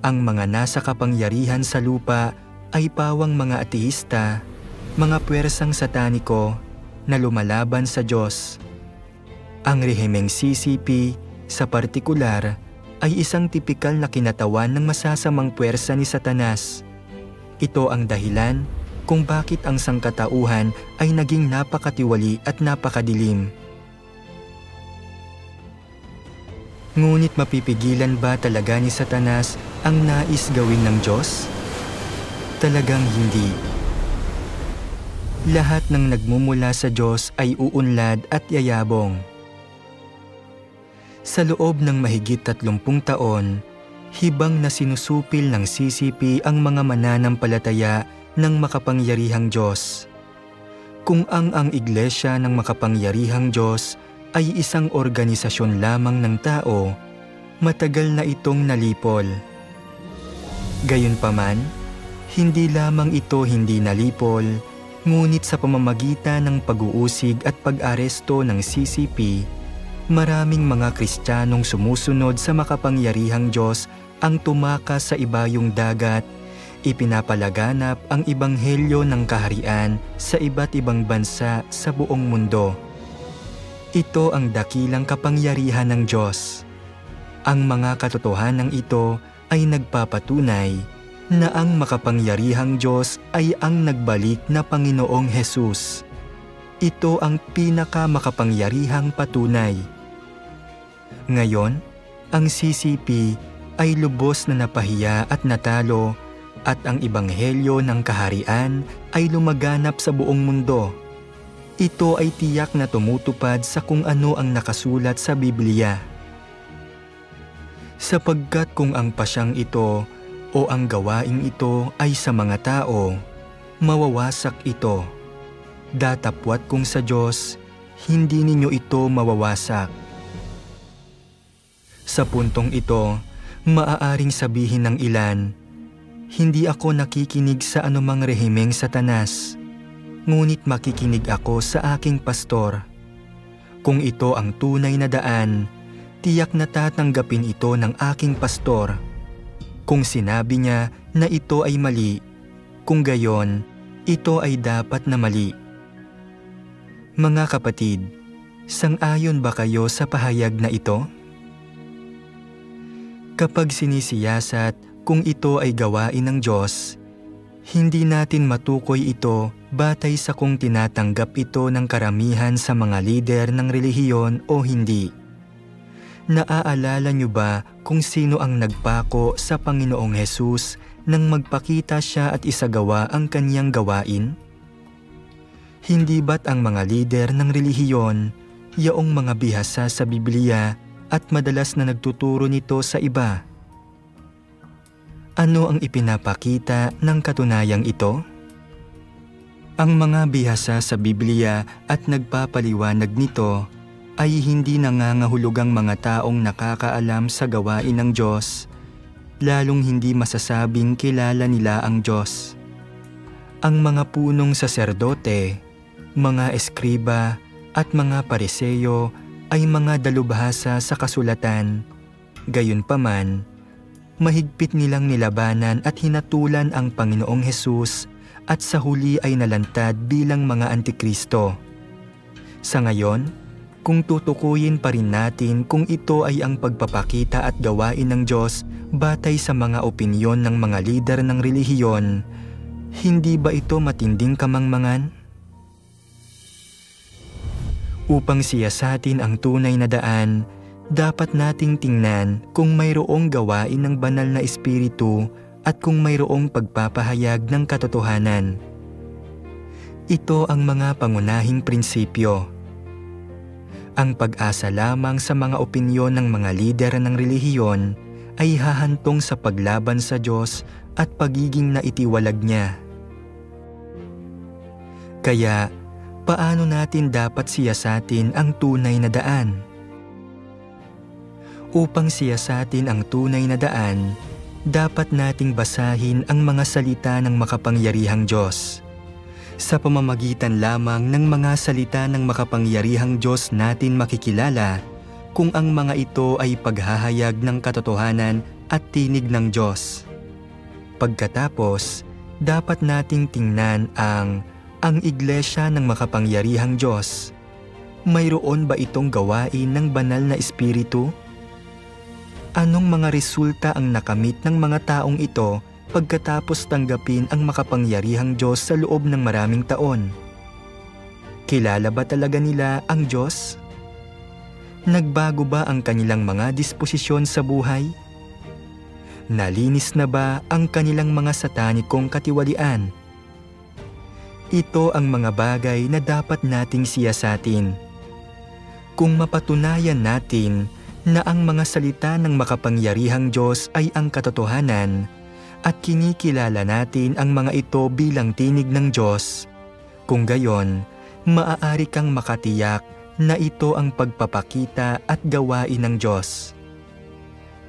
Ang mga nasa kapangyarihan sa lupa ay pawang mga ateista, mga puwersang sataniko na lumalaban sa Diyos. Ang rehimeng CCP, sa partikular, ay isang tipikal na kinatawan ng masasamang puwersa ni Satanas. Ito ang dahilan kung bakit ang sangkatauhan ay naging napakatiwali at napakadilim. Ngunit mapipigilan ba talaga ni Satanas ang nais gawin ng Diyos? Talagang hindi. lahat ng nagmumula sa Diyos ay uunlad at yayabong. Sa loob ng mahigit 30 taon, hibang na sinusupil ng CCP ang mga mananampalataya ng makapangyarihang Diyos. Kung ang Iglesia ng makapangyarihang Diyos ay isang organisasyon lamang ng tao, matagal na itong nalipol. Gayunpaman, hindi lamang ito hindi nalipol, ngunit sa pamamagitan ng pag-uusig at pag-aresto ng CCP, maraming mga Kristiyanong sumusunod sa makapangyarihang Diyos ang tumakas sa ibayong dagat, ipinapalaganap ang ebanghelyo ng kaharian sa iba't ibang bansa sa buong mundo. Ito ang dakilang kapangyarihan ng Diyos. Ang mga katotohanan ito ay nagpapatunay na ang makapangyarihang Diyos ay ang nagbalik na Panginoong Hesus. Ito ang pinakamakapangyarihang patunay. Ngayon, ang CCP ay lubos na napahiya at natalo at ang ebanghelyo ng kaharian ay lumaganap sa buong mundo. Ito ay tiyak na tumutupad sa kung ano ang nakasulat sa Biblia. Sapagkat kung ang pasyang ito o ang gawaing ito ay sa mga tao, mawawasak ito. Datapwat kung sa Diyos, hindi ninyo ito mawawasak. Sa puntong ito, maaaring sabihin ng ilan, hindi ako nakikinig sa anumang rehimeng Satanas, ngunit makikinig ako sa aking pastor. Kung ito ang tunay na daan, tiyak na tatanggapin ito ng aking pastor. Kung sinabi niya na ito ay mali, kung gayon, ito ay dapat na mali. Mga kapatid, sang-ayon ba kayo sa pahayag na ito? Kapag sinisiyasat kung ito ay gawain ng Diyos, hindi natin matukoy ito batay sa kung tinatanggap ito ng karamihan sa mga lider ng relihiyon o hindi. Naaalala niyo ba kung sino ang nagpako sa Panginoong Hesus nang magpakita siya at isagawa ang kanyang gawain? Hindi ba't ang mga lider ng relihiyon, yaong mga bihasa sa Biblia at madalas na nagtuturo nito sa iba? Ano ang ipinapakita ng katunayang ito? Ang mga bihasa sa Biblia at nagpapaliwanag nito ay hindi nangangahulugang mga taong nakakaalam sa gawain ng Diyos, lalong hindi masasabing kilala nila ang Diyos. Ang mga punong saserdote, mga eskriba at mga pariseyo ay mga dalubhasa sa kasulatan. Gayunpaman, mahigpit nilang nilabanan at hinatulan ang Panginoong Hesus at sa huli ay nalantad bilang mga antikristo. Sa ngayon, kung tutukuyin pa rin natin kung ito ay ang pagpapakita at gawain ng Diyos batay sa mga opinyon ng mga lider ng relihiyon, hindi ba ito matinding kamangmangan? Upang siyasatin ang tunay na daan, dapat nating tingnan kung mayroong gawain ng banal na espiritu at kung mayroong pagpapahayag ng katotohanan. Ito ang mga pangunahing prinsipyo. Ang pag-asa lamang sa mga opinyon ng mga lider ng relihiyon ay hahantong sa paglaban sa Diyos at pagiging naitiwalag niya. Kaya, paano natin dapat siyasatin ang tunay na daan? Upang siyasatin ang tunay na daan, dapat nating basahin ang mga salita ng makapangyarihang Diyos. Sa pamamagitan lamang ng mga salita ng makapangyarihang Diyos natin makikilala kung ang mga ito ay paghahayag ng katotohanan at tinig ng Diyos. Pagkatapos, dapat nating tingnan ang Iglesia ng makapangyarihang Diyos. Mayroon ba itong gawain ng banal na espiritu? Anong mga resulta ang nakamit ng mga taong ito pagkatapos tanggapin ang makapangyarihang Diyos sa loob ng maraming taon? Kilala ba talaga nila ang Diyos? Nagbago ba ang kanilang mga disposisyon sa buhay? Nalinis na ba ang kanilang mga satanikong katiwalian? Ito ang mga bagay na dapat nating siyasatin. Kung mapatunayan natin na ang mga salita ng makapangyarihang Diyos ay ang katotohanan at kinikilala natin ang mga ito bilang tinig ng Diyos, kung gayon, maaari kang makatiyak na ito ang pagpapakita at gawain ng Diyos.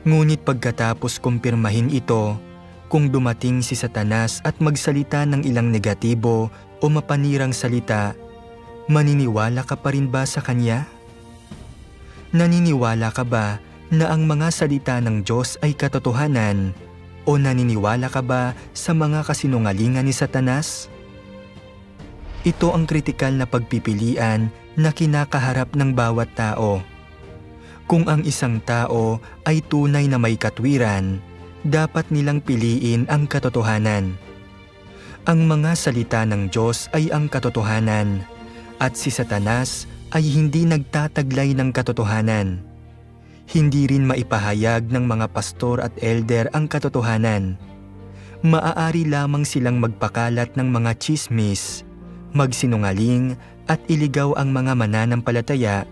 Ngunit pagkatapos kumpirmahin ito, kung dumating si Satanas at magsalita ng ilang negatibo o mapanirang salita, maniniwala ka pa rin ba sa kanya? Naniniwala ka ba na ang mga salita ng Diyos ay katotohanan o naniniwala ka ba sa mga kasinungalingan ni Satanas? Ito ang kritikal na pagpipilian na kinakaharap ng bawat tao. Kung ang isang tao ay tunay na may katwiran, dapat nilang piliin ang katotohanan. Ang mga salita ng Diyos ay ang katotohanan, at si Satanas ay hindi nagtataglay ng katotohanan. Hindi rin maipahayag ng mga pastor at elder ang katotohanan. Maaari lamang silang magpakalat ng mga tsismis, magsinungaling at iligaw ang mga mananampalataya.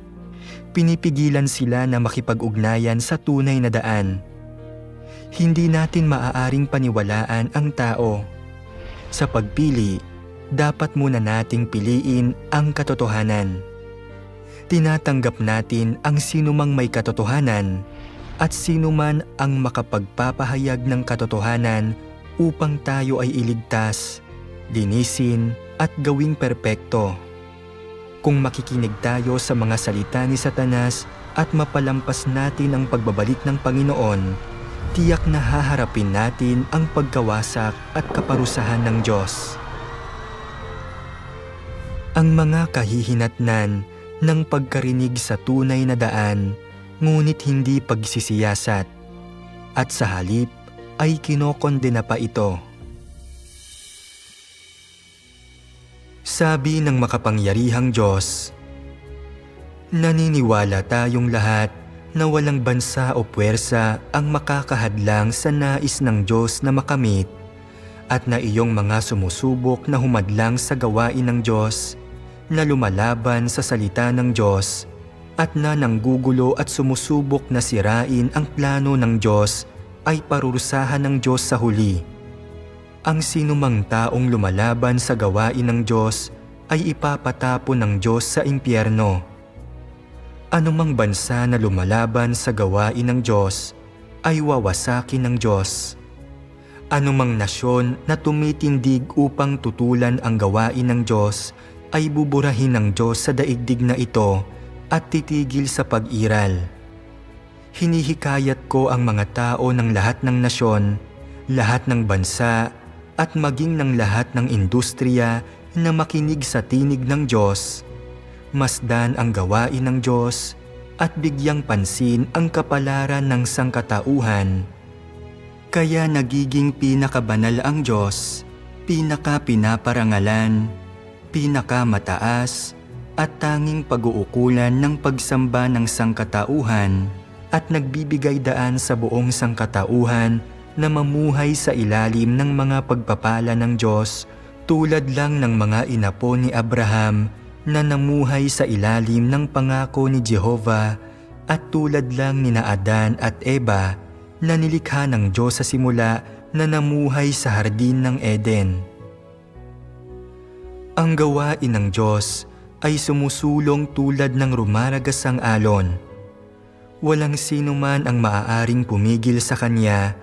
Pinipigilan sila na makipag-ugnayan sa tunay na daan. Hindi natin maaaring paniwalaan ang tao. Sa pagpili, dapat muna nating piliin ang katotohanan. Tinatanggap natin ang sinumang may katotohanan at sinuman ang makapagpapahayag ng katotohanan upang tayo ay iligtas, linisin at gawing perpekto. Kung makikinig tayo sa mga salita ni Satanas at mapalampas natin ang pagbabalik ng Panginoon, tiyak na haharapin natin ang pagkawasak at kaparusahan ng Diyos. Ang mga kahihinatnan ng pagkarinig sa tunay na daan, ngunit hindi pagsisiyasat, at sa halip ay kinokondena pa ito. Sabi ng makapangyarihang Diyos, naniniwala tayong lahat na walang bansa o puwersa ang makakahadlang sa nais ng Diyos na makamit at na iyong mga sumusubok na humadlang sa gawain ng Diyos, na lumalaban sa salita ng Diyos at na nanggugulo at sumusubok na sirain ang plano ng Diyos ay parurusahan ng Diyos sa huli. Ang sinumang taong lumalaban sa gawain ng Diyos ay ipapatapon ng Diyos sa impyerno. Anumang bansa na lumalaban sa gawain ng Diyos ay wawasakin ng Diyos. Anumang nasyon na tumitindig upang tutulan ang gawain ng Diyos ay buburahin ng Diyos sa daigdig na ito at titigil sa pag-iral. Hinihikayat ko ang mga tao ng lahat ng nasyon, lahat ng bansa, at maging ng lahat ng industriya na makinig sa tinig ng Diyos, masdan ang gawain ng Diyos, at bigyang pansin ang kapalaran ng sangkatauhan. Kaya nagiging pinakabanal ang Diyos, pinaka-pinaparangalan, pinakamataas, at tanging pag-uukulan ng pagsamba ng sangkatauhan, at nagbibigay daan sa buong sangkatauhan na mamuhay sa ilalim ng mga pagpapala ng Diyos, tulad lang ng mga inapo ni Abraham na namuhay sa ilalim ng pangako ni Jehovah, at tulad lang ni Adan at Eva na nilikha ng Diyos sa simula na namuhay sa hardin ng Eden. Ang gawain ng Diyos ay sumusulong tulad ng rumaragasang alon. Walang sino man ang maaaring pumigil sa Kanya,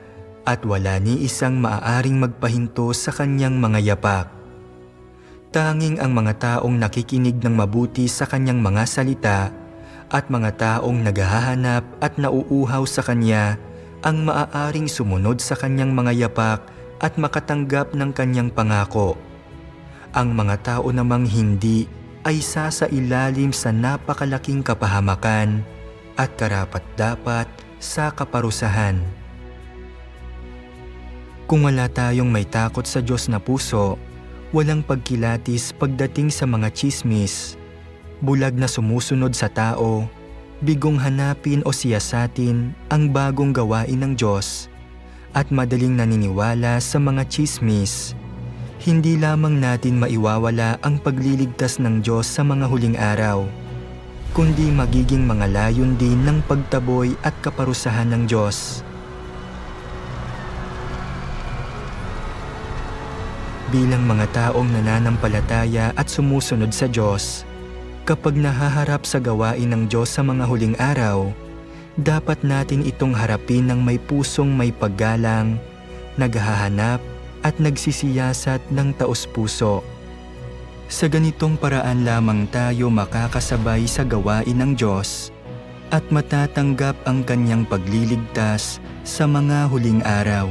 at wala ni isang maaaring magpahinto sa Kanyang mga yapak. Tanging ang mga taong nakikinig ng mabuti sa Kanyang mga salita at mga taong naghahanap at nauuhaw sa Kanya ang maaaring sumunod sa Kanyang mga yapak at makatanggap ng Kanyang pangako. Ang mga tao namang hindi ay sasailalim sa napakalaking kapahamakan at karapat-dapat sa kaparusahan. Kung wala tayong may takot sa Diyos na puso, walang pagkilatis pagdating sa mga tsismis, bulag na sumusunod sa tao, bigong hanapin o siyasatin ang bagong gawain ng Diyos, at madaling naniniwala sa mga tsismis, hindi lamang natin maiwawala ang pagliligtas ng Diyos sa mga huling araw, kundi magiging mga layon din ng pagtaboy at kaparusahan ng Diyos. Bilang mga taong nananampalataya at sumusunod sa Diyos, kapag nahaharap sa gawain ng Diyos sa mga huling araw, dapat natin itong harapin ng may pusong may paggalang, naghahanap at nagsisiyasat ng taos-puso. Sa ganitong paraan lamang tayo makakasabay sa gawain ng Diyos at matatanggap ang kanyang pagliligtas sa mga huling araw.